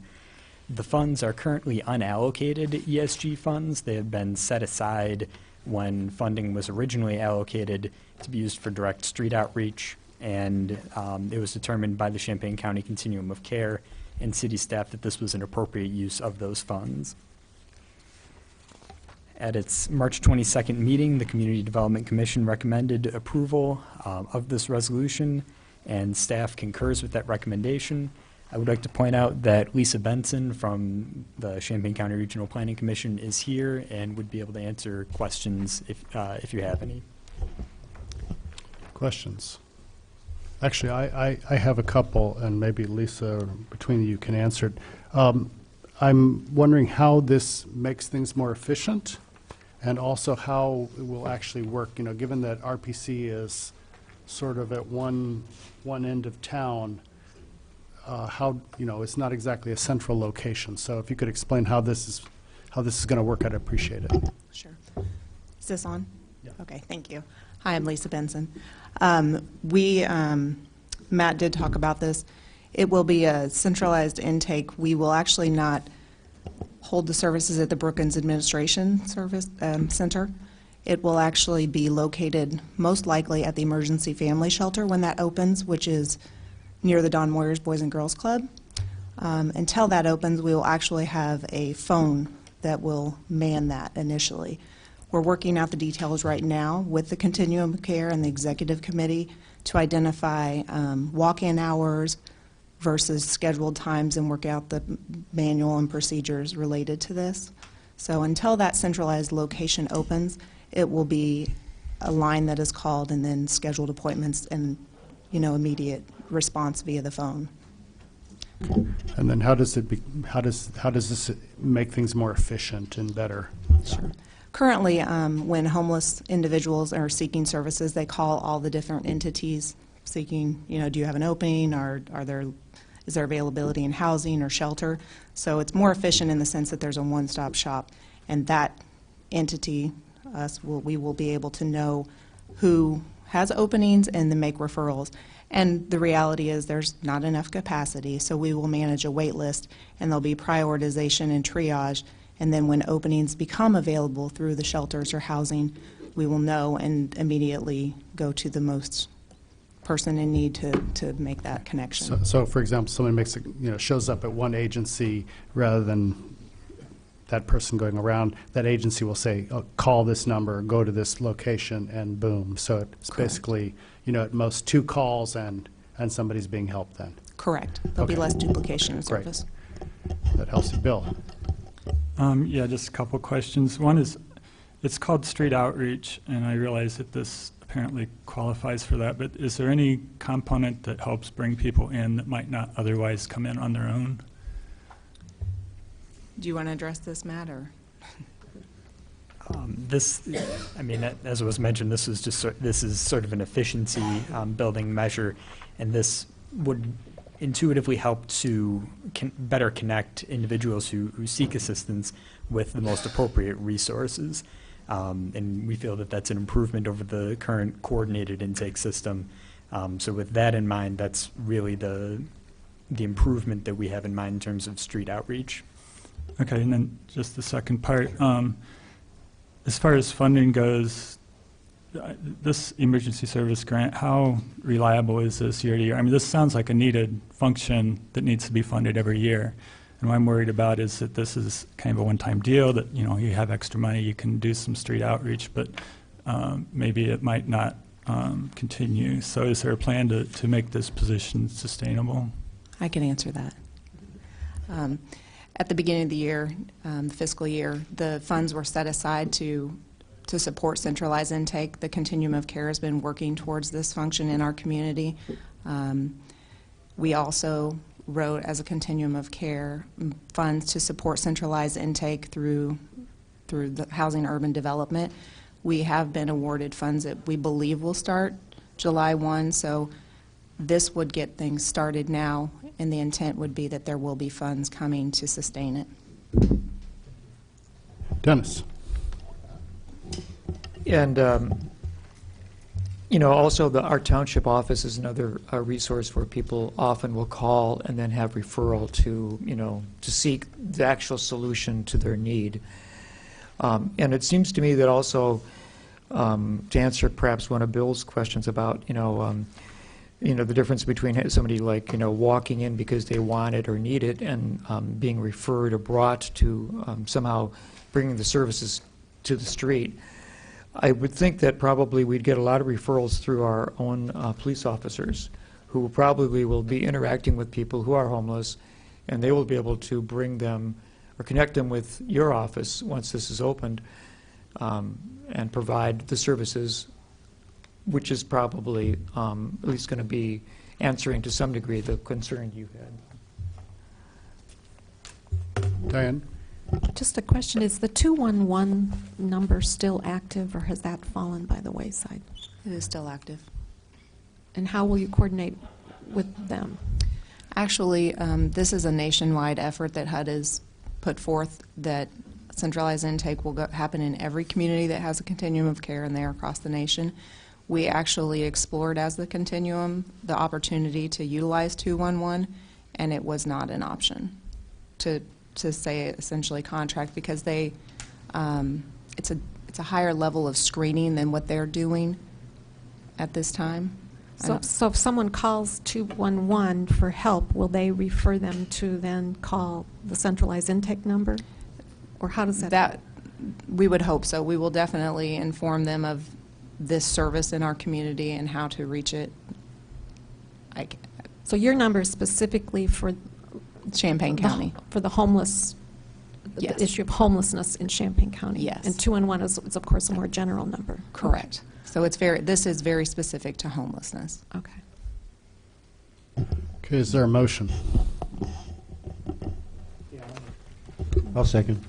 The funds are currently unallocated ESG funds. They have been set aside when funding was originally allocated to be used for direct street outreach, and it was determined by the Champaign County Continuum of Care and city staff that this was an appropriate use of those funds. At its March 22nd meeting, the Community Development Commission recommended approval of this resolution, and staff concurs with that recommendation. I would like to point out that Lisa Benson from the Champaign County Regional Planning Commission is here and would be able to answer questions if you have any. Questions? Actually, I have a couple, and maybe Lisa, between you, can answer it. I'm wondering how this makes things more efficient, and also how it will actually work. You know, given that RPC is sort of at one end of town, how, you know, it's not exactly a central location. So if you could explain how this is going to work, I'd appreciate it. Sure. Is this on? Yeah. Okay, thank you. Hi, I'm Lisa Benson. Matt did talk about this. It will be a centralized intake. We will actually not hold the services at the Brookins Administration Service Center. It will actually be located most likely at the Emergency Family Shelter when that opens, which is near the Don Moyers Boys and Girls Club. Until that opens, we will actually have a phone that will man that initially. We're working out the details right now with the Continuum of Care and the Executive Committee to identify walk-in hours versus scheduled times and work out the manual and procedures related to this. So until that centralized location opens, it will be a line that is called and then scheduled appointments and, you know, immediate response via the phone. And then how does this make things more efficient and better? Sure. Currently, when homeless individuals are seeking services, they call all the different entities seeking, do you have an opening, or is there availability in housing or shelter? So it's more efficient in the sense that there's a one-stop shop, and that entity, we will be able to know who has openings and then make referrals. And the reality is there's not enough capacity, so we will manage a wait list, and there'll be prioritization and triage. And then when openings become available through the shelters or housing, we will know and immediately go to the most person in need to make that connection. So for example, someone makes shows up at one agency rather than that person going around, that agency will say, oh, call this number, go to this location, and boom. So it's Correct. basically, at most 2 calls and somebody's being helped then. Correct. There'll be Okay. less duplication of Great. service. That helps you, Bill. Yeah, just a couple questions. One is, it's called street outreach, and I realize that this apparently qualifies for that, but is there any component that helps bring people in that might not otherwise come in on their own? Do you want to address this matter? As was mentioned, this is sort of an efficiency building measure, and this would intuitively help to better connect individuals who seek assistance with the most appropriate resources. And we feel that that's an improvement over the current coordinated intake system. So with that in mind, that's really the improvement that we have in mind in terms of street outreach. Okay, and then just the second part. As far as funding goes, this emergency service grant, how reliable is this year to year? I mean, this sounds like a needed function that needs to be funded every year. And what I'm worried about is that this is kind of a one-time deal, that, you have extra money, you can do some street outreach, but maybe it might not continue. So is there a plan to make this position sustainable? I can answer that. At the beginning of the year, the fiscal year, the funds were set aside to support centralized intake. The Continuum of Care has been working towards this function in our community. We also wrote, as a Continuum of Care, funds to support centralized intake through the Housing Urban Development. We have been awarded funds that we believe will start July 1, so this would get things started now, and the intent would be that there will be funds coming to sustain it. Dennis. And, also our township office is another resource where people often will call and then have referral to seek the actual solution to their need. And it seems to me that also, to answer perhaps one of Bill's questions about, the difference between somebody walking in because they want it or need it and being referred or brought to somehow bringing the services to the street. I would think that probably we'd get a lot of referrals through our own police officers, who probably will be interacting with people who are homeless, and they will be able to bring them or connect them with your office once this is opened, and provide the services, which is probably at least going to be answering to some degree the concern you had. Diane? Just a question, is the 211 number still active, or has that fallen by the wayside? It is still active. And how will you coordinate with them? Actually, this is a nationwide effort that HUD has put forth, that centralized intake will happen in every community that has a continuum of care, and they're across the nation. We actually explored, as the continuum, the opportunity to utilize 211, and it was not an option to say essentially contract, because they it's a higher level of screening than what they're doing at this time. So if someone calls 211 for help, will they refer them to then call the centralized intake number? Or how does that? We would hope so. We will definitely inform them of this service in our community and how to reach it. So your number is specifically for Champaign County. For the homeless, Yes. the issue of homelessness in Champaign County. Yes. And 211 is of course a more general number. Correct. So this is very specific to homelessness. Okay. Okay, is there a motion? I'll second.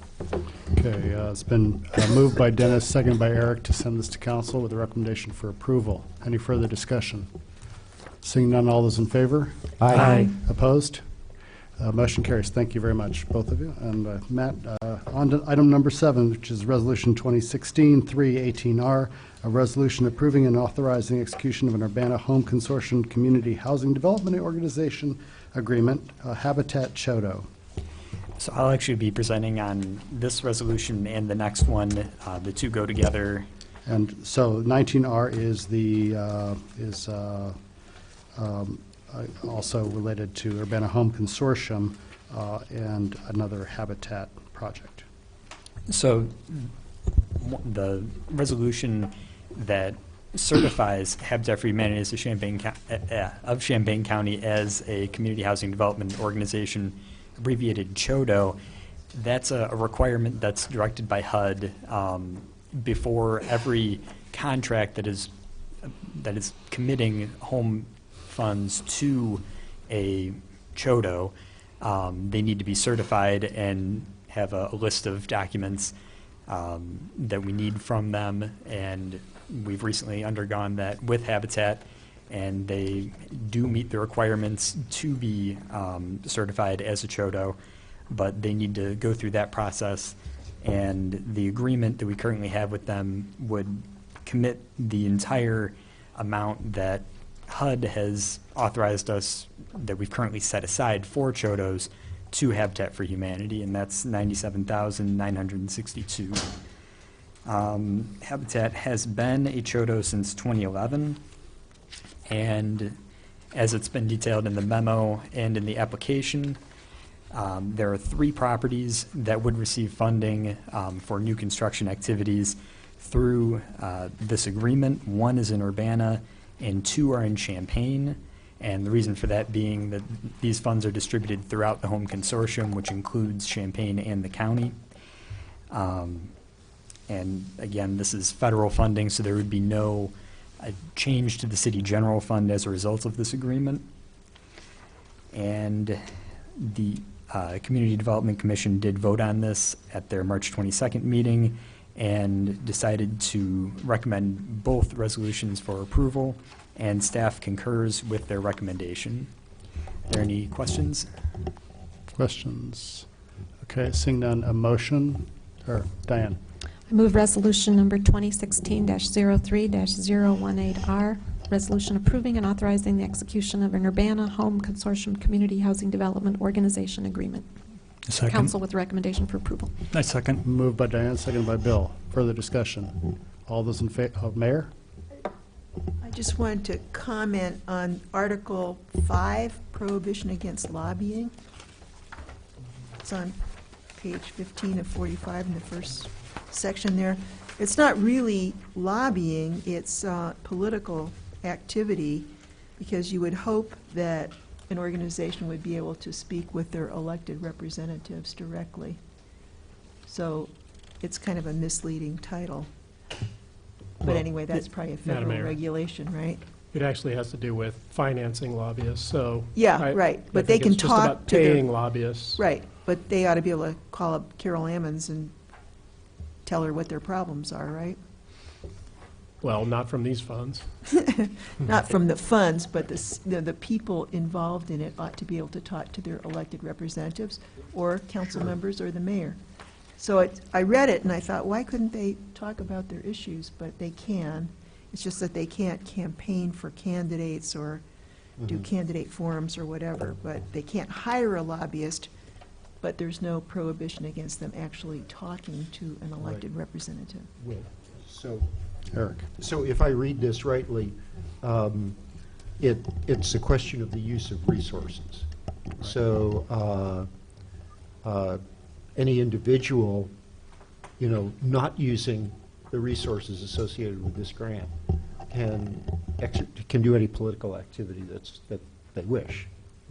Okay, Okay, it's been moved by Dennis, seconded by Eric to send this to council with a recommendation for approval. Any further discussion? Seeing none, all those in favor? Aye. Opposed? Motion carries. Thank you very much, both of you. And Matt, on to item number 7, which is Resolution 2016-318R, a resolution approving and authorizing execution of an Urbana Home Consortium Community Housing Development Organization Agreement, Habitat Chodo. So I'll actually be presenting on this resolution and the next one. The two go together. And so 19R is also related to Urbana Home Consortium and another habitat project. So the resolution that certifies Habitat for Humanity as of Champaign County as a community housing development organization, abbreviated CHODO, that's a requirement that's directed by HUD before every contract that is committing home funds to a CHODO. They need to be certified and have a list of documents that we need from them, and we've recently undergone that with Habitat, and they do meet the requirements to be certified as a CHODO, but they need to go through that process, and the agreement that we currently have with them would commit the entire amount that HUD has authorized us, that we've currently set aside for CHODOs, to Habitat for Humanity, and that's $97,962. Habitat has been a CHODO since 2011, and as it's been detailed in the memo and in the application, there are 3 properties that would receive funding for new construction activities through this agreement. 1 is in Urbana, and 2 are in Champaign. And the reason for that being that these funds are distributed throughout the home consortium, which includes Champaign and the county. And again, this is federal funding, so there would be no change to the city general fund as a result of this agreement. And the Community Development Commission did vote on this at their March 22nd meeting and decided to recommend both resolutions for approval, and staff concurs with their recommendation. Are there any questions? Questions? Okay, seeing none, a motion, or Diane? I move resolution number 2016-03-018R, resolution approving and authorizing the execution of an Urbana Home Consortium Community Housing Development Organization Agreement. Second. Council with recommendation for approval. I second. Moved by Diane, seconded by Bill. Further discussion? All those in favor? Mayor? I just wanted to comment on Article 5, Prohibition Against Lobbying. It's on page 15 of 45 in the first section there. It's not really lobbying, it's political activity, because you would hope that an organization would be able to speak with their elected representatives directly. So it's kind of a misleading title. But Well, anyway, that's probably a Madam federal Mayor. regulation, right? It actually has to do with financing lobbyists, so. Yeah, right, I but they think can it's just talk about to their- paying lobbyists. Right, but they ought to be able to call up Carol Ammons and tell her what their problems are, right? Well, not from these funds. Not from the funds, but the people involved in it ought to be able to talk to their elected representatives or council members or the mayor. So I read it and I thought, why couldn't they talk about their issues? But they can. It's just that they can't campaign for candidates or do candidate forums or whatever. But they can't hire a lobbyist, but there's no prohibition against them actually talking to an elected representative. So, Eric. So if I read this rightly, it's a question of the use of resources. Right. So any individual, not using the resources associated with this grant can do any political activity that they wish.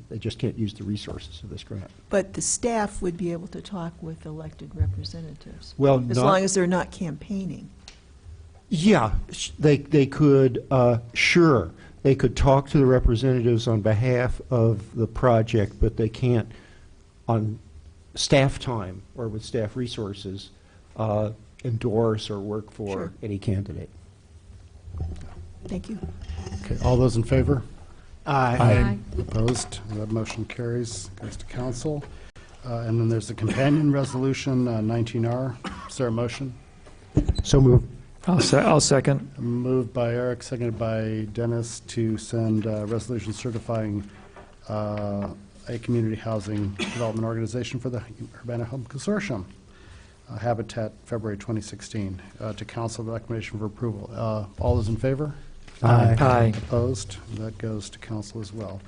They just can't use the resources of this grant. But the staff would be able to talk with elected representatives. Well, as long as they're not campaigning. Yeah, they could, sure, they could talk to the representatives on behalf of the project, but they can't on staff time or with staff resources endorse or work for Sure. any candidate. Thank you. Okay, all those in favor? Aye. Opposed? That motion carries, goes to council. And then there's the companion resolution, 19R. Is there a motion? So moved. I'll second. Moved by Eric, seconded by Dennis to send resolution certifying a community housing development organization for the Urbana Home Consortium, Habitat, February 2016, to council, the recommendation for approval. All those in favor? Aye. Opposed? That goes to council as well.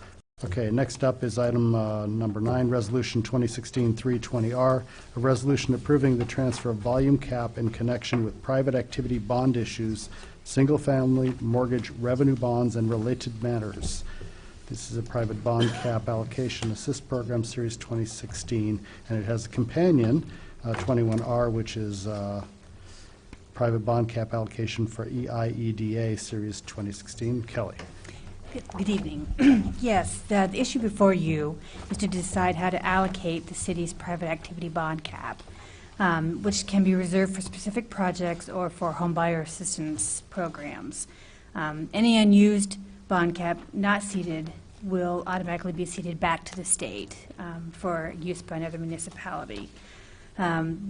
Okay, next up is item number 9, Resolution 2016-320R, a resolution approving the transfer of volume cap in connection with private activity bond issues, single-family mortgage revenue bonds, and related matters. This is a private bond cap allocation assist program, Series 2016, and it has a companion, 21R, which is private bond cap allocation for EIEDA, Series 2016. Kelly. Good evening. Yes, the issue before you is to decide how to allocate the city's private activity bond cap, which can be reserved for specific projects or for homebuyer assistance programs. Any unused bond cap not seated will automatically be ceded back to the state for use by another municipality.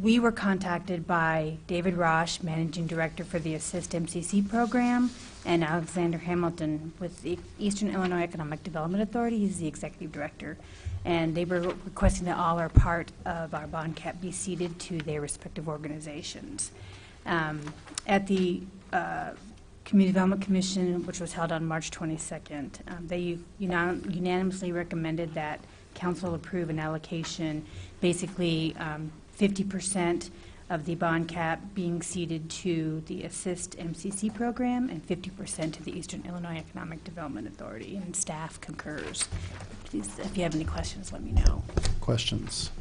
We were contacted by David Rosh, Managing Director for the Assist MCC program, and Alexander Hamilton with the Eastern Illinois Economic Development Authority. He's the Executive Director. And they were requesting that all or part of our bond cap be ceded to their respective organizations. At the Community Development Commission, which was held on March 22nd, they unanimously recommended that council approve an allocation, basically 50% of the bond cap being ceded to the Assist MCC program and 50% to the Eastern Illinois Economic Development Authority, and staff concurs. Please, if you have any questions, let me know. Questions?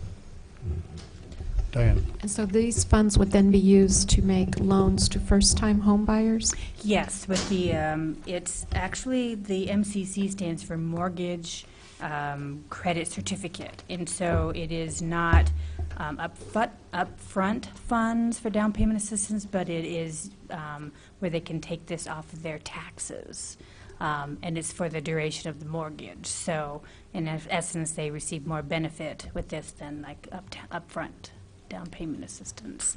Diane. And so these funds would then be used to make loans to first-time home buyers? Yes, with the, it's actually, the MCC stands for Mortgage Credit Certificate, and so it is not upfront funds for down payment assistance, but it is where they can take this off of their taxes, and it's for the duration of the mortgage. So, in essence, they receive more benefit with this than like upfront down payment assistance.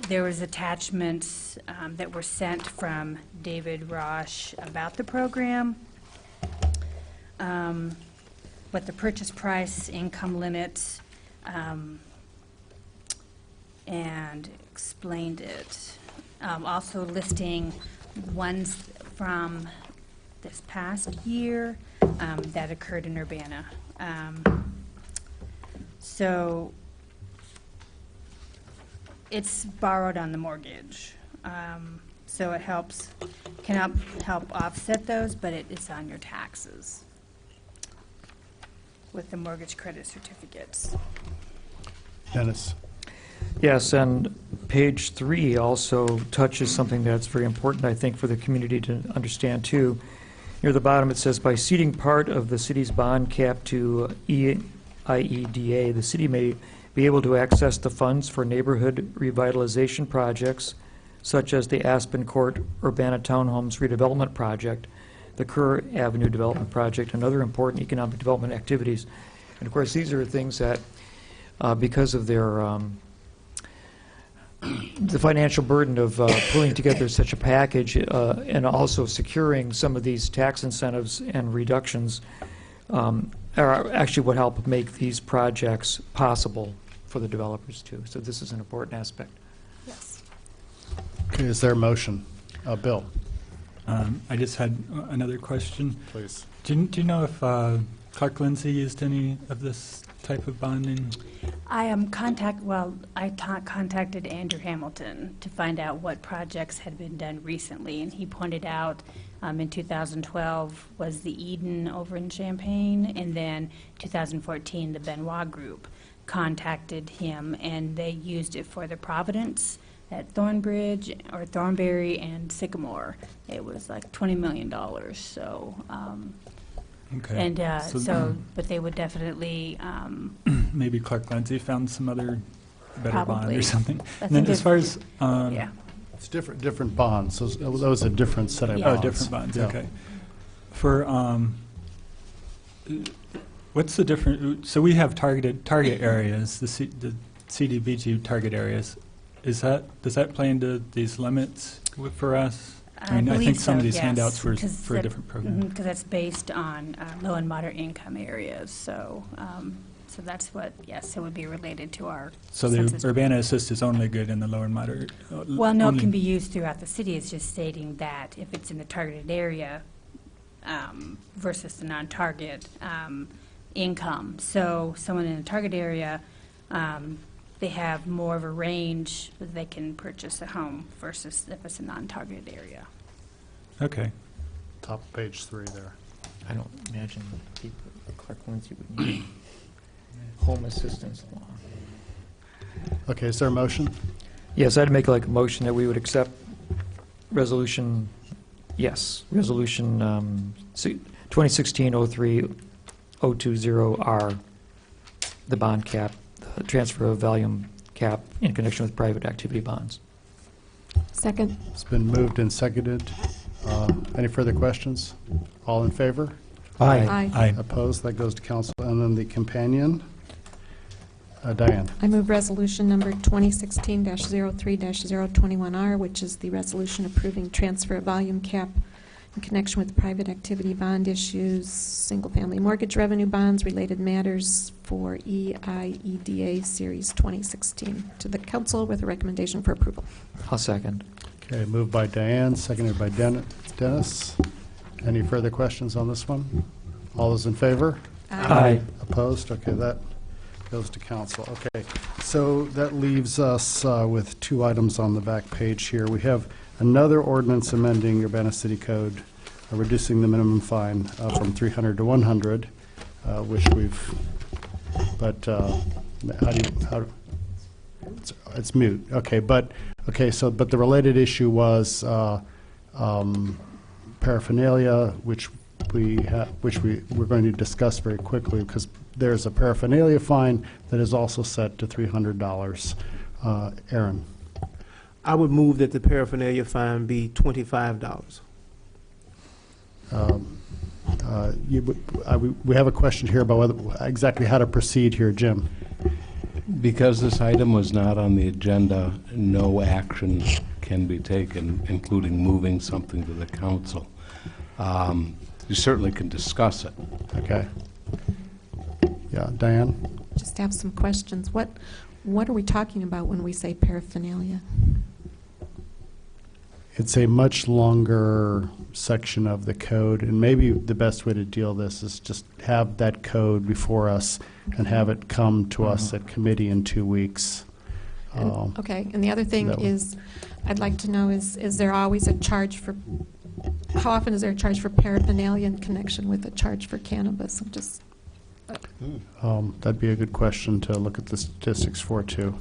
There was attachments that were sent from David Rosh about the program. What the purchase price, income limits, and explained it. Also listing ones from this past year that occurred in Urbana. So it's borrowed on the mortgage. So it can help offset those, but it's on your taxes with the mortgage credit certificates. Dennis. Yes, and page 3 also touches something that's very important, I think, for the community to understand, too. Near the bottom, it says, by ceding part of the city's bond cap to EIEDA, the city may be able to access the funds for neighborhood revitalization projects, such as the Aspen Court Urbana Townhomes Redevelopment Project, the Kerr Avenue Development Project, and other important economic development activities. And of course, these are things that, because of their the financial burden of pulling together such a package and also securing some of these tax incentives and reductions, are actually what help make these projects possible for the developers too. So this is an important aspect. Yes. Okay, is there a motion? Bill. I just had another question. Please. Do you know if Clark Lindsay used any of this type of bonding? I contacted Andrew Hamilton to find out what projects had been done recently, and he pointed out in 2012 was the Eden over in Champaign, and then 2014 the Benoit Group contacted him, and they used it for the Providence at Thornbury and Sycamore. It was like $20 million. So, okay. And but they would definitely maybe Clark Lindsay found some other better bond Probably. or something. I And then think as far as, Yeah. It's different bonds. Those are a different set of oh, bonds. different bonds, Yeah. okay. For, what's the different, so we have target areas, the CDBG target areas. Does that play into these limits for us? I mean, I think some of these handouts were for a different program. Because that's based on low and moderate income areas, so, so that's what, yes, it would be related to our So the census. Urbana Assist is only good in the low and moderate? Well, no, it only- can be used throughout the city. It's just stating that if it's in the targeted area versus the non-target income. So someone in a target area, they have more of a range that they can purchase a home versus if it's a non-targeted area. Okay. Top of page 3 there. I don't imagine people, Clark Lindsay would need home assistance law. Okay, is there a motion? Yes, I'd make like a motion that we would accept resolution, resolution 2016-03-020R, the bond cap, the transfer of volume cap in connection with private activity bonds. Second. It's been moved and seconded. Any further questions? All in favor? Aye. Aye. Opposed? That goes to council. And then the companion, Diane. I move resolution number 2016-03-021R, which is the resolution approving transfer of volume cap in connection with private activity bond issues, single-family mortgage revenue bonds, related matters for EIEDA Series 2016 to the council with a recommendation for approval. I'll second. Okay, moved by Diane, seconded by Dennis. Any further questions on this one? All those in favor? Aye. Opposed? Okay, that goes to council. Okay, so that leaves us with 2 items on the back page here. We have another ordinance amending Urbana City Code, reducing the minimum fine from 300 to 100, which we've, but it's moot. Okay, but the related issue was paraphernalia, which we're going to discuss very quickly, because there's a paraphernalia fine that is also set to $300. Aaron. I would move that the paraphernalia fine be $25. We have a question here about exactly how to proceed here, Jim. Because this item was not on the agenda, no action can be taken, including moving something to the council. You certainly can discuss it. Okay. Yeah, Diane? Just have some questions. What are we talking about when we say paraphernalia? It's a much longer section of the code, and maybe the best way to deal this is just have that code before us and have it come to us at committee in 2 weeks. Okay, and the other thing that is, I'd like to know, is there always a charge for, how often is there a charge for paraphernalia in connection with a charge for cannabis? I'm just, That'd be a good question to look at the statistics for, too.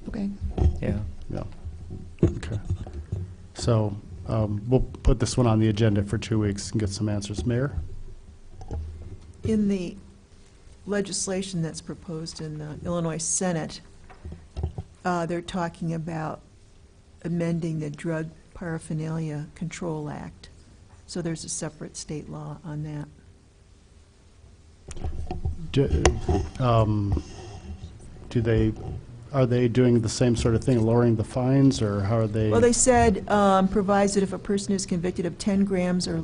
okay. Yeah. Yeah. Okay. So we'll put this one on the agenda for 2 weeks and get some answers. Mayor? In the legislation that's proposed in the Illinois Senate, they're talking about amending the Drug Paraphernalia Control Act. So there's a separate state law on that. Are they doing the same sort of thing, lowering the fines, or how are they? Well, they said, provides that if a person is convicted of 10 grams or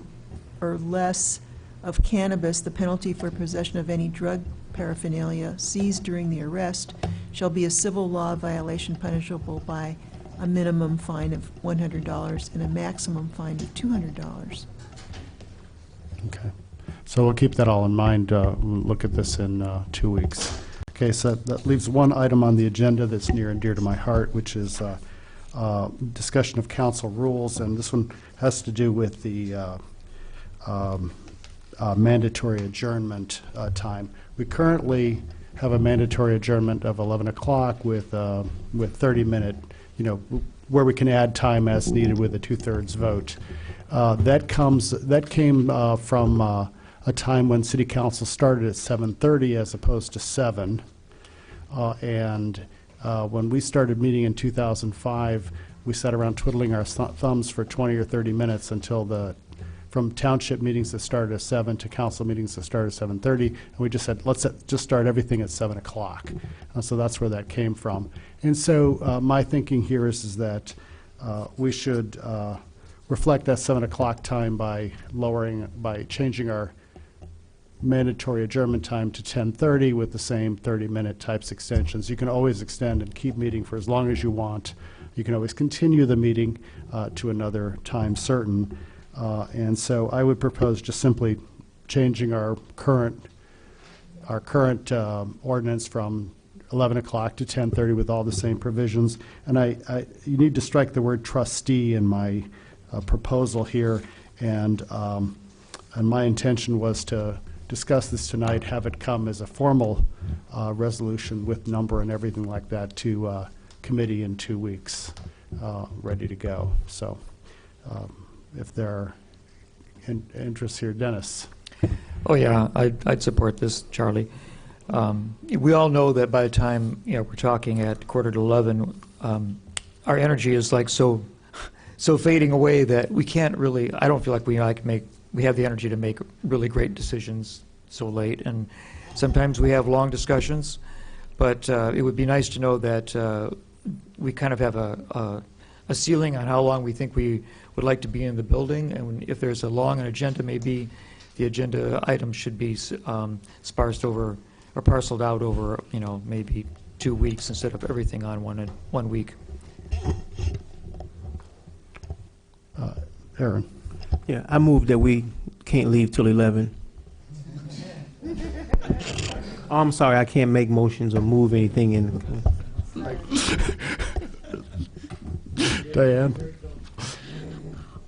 less of cannabis, the penalty for possession of any drug paraphernalia seized during the arrest shall be a civil law violation punishable by a minimum fine of $100 and a maximum fine of $200. Okay. So we'll keep that all in mind. We'll look at this in 2 weeks. Okay, so that leaves one item on the agenda that's near and dear to my heart, which is discussion of council rules, and this one has to do with the mandatory adjournment time. We currently have a mandatory adjournment of 11 o'clock with 30-minute, where we can add time as needed with a 2/3 vote. That came from a time when City Council started at 7:30 as opposed to 7. And when we started meeting in 2005, we sat around twiddling our thumbs for 20 or 30 minutes until from township meetings that started at 7 to council meetings that started at 7:30, and we just said, let's just start everything at 7 o'clock. So that's where that came from. And so my thinking here is that we should reflect that 7 o'clock time by changing our mandatory adjournment time to 10:30 with the same 30-minute types extensions. You can always extend and keep meeting for as long as you want. You can always continue the meeting to another time certain. And so I would propose just simply changing our current ordinance from 11 o'clock to 10:30 with all the same provisions. And you need to strike the word trustee in my proposal here. And my intention was to discuss this tonight, have it come as a formal resolution with number and everything like that to committee in 2 weeks, ready to go. So if there are interests here, Dennis. Oh, yeah, I'd support this, Charlie. We all know that by the time we're talking at 11:15, our energy is like so fading away that we can't really. I don't feel like we have the energy to make really great decisions so late. And sometimes we have long discussions, but it would be nice to know that we kind of have a ceiling on how long we think we would like to be in the building, and if there's a long agenda, maybe the agenda items should be sparsed over or parceled out over, maybe 2 weeks instead of everything on one week. Aaron. Yeah, I move that we can't leave till 11. Oh, I'm sorry, I can't make motions or move anything in. Diane?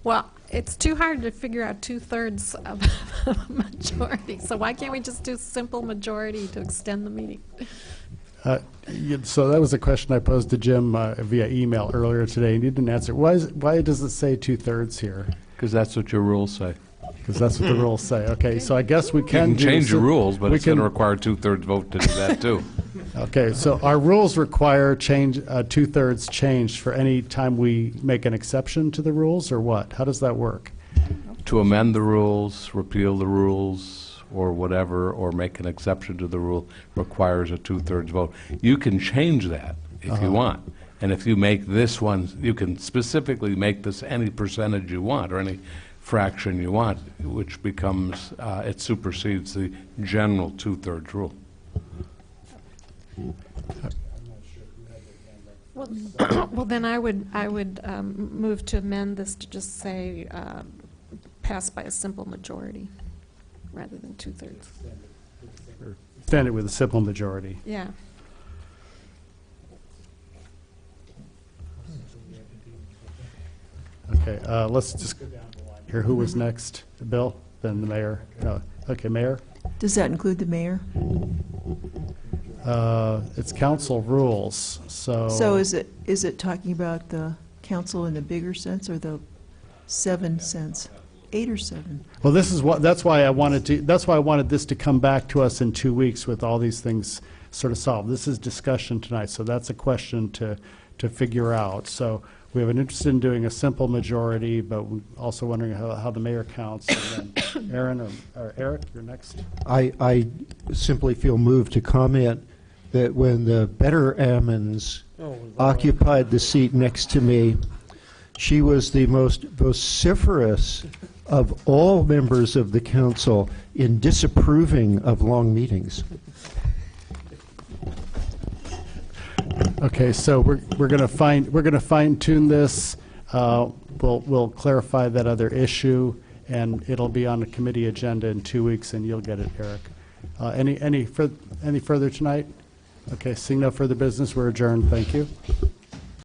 Well, it's too hard to figure out 2/3 of a majority, so why can't we just do simple majority to extend the meeting? So that was a question I posed to Jim via email earlier today, and he didn't answer. Why does it say 2/3 here? Because that's what your rules say. Because that's what the rules say. Okay, so I guess we You can can change the rules, but it's going to can- require 2/3 vote to do that, too. Okay, so our rules require 2/3 change for any time we make an exception to the rules, or what? How does that work? To amend the rules, repeal the rules, or whatever, or make an exception to the rule requires a 2/3 vote. You can change that if you want. And if you make this one, you can specifically make this any percentage you want, or any fraction you want, which becomes, it supersedes the general 2/3 rule. Well, then I would move to amend this to just say pass by a simple majority rather than 2/3. Stand it with a simple majority. Yeah. Okay, let's just go down the line here. Who was next? Bill, then the mayor. No. Okay, mayor. Does that include the mayor? It's council rules, so. So is it talking about the council in the bigger sense or the 7 cents? 8 or 7? Well, that's why I wanted this to come back to us in 2 weeks with all these things sort of solved. This is discussion tonight, so that's a question to figure out. So we have an interest in doing a simple majority, but we're also wondering how the mayor counts. And then Aaron or Eric, you're next. I simply feel moved to comment that when the Better Ammons occupied the seat next to me, she was the most vociferous of all members of the council in disapproving of long meetings. Okay, so we're going to fine tune this. We'll clarify that other issue, and it'll be on the committee agenda in 2 weeks, and you'll get it, Eric. Any further tonight? Okay, seeing no further business, we're adjourned. Thank you.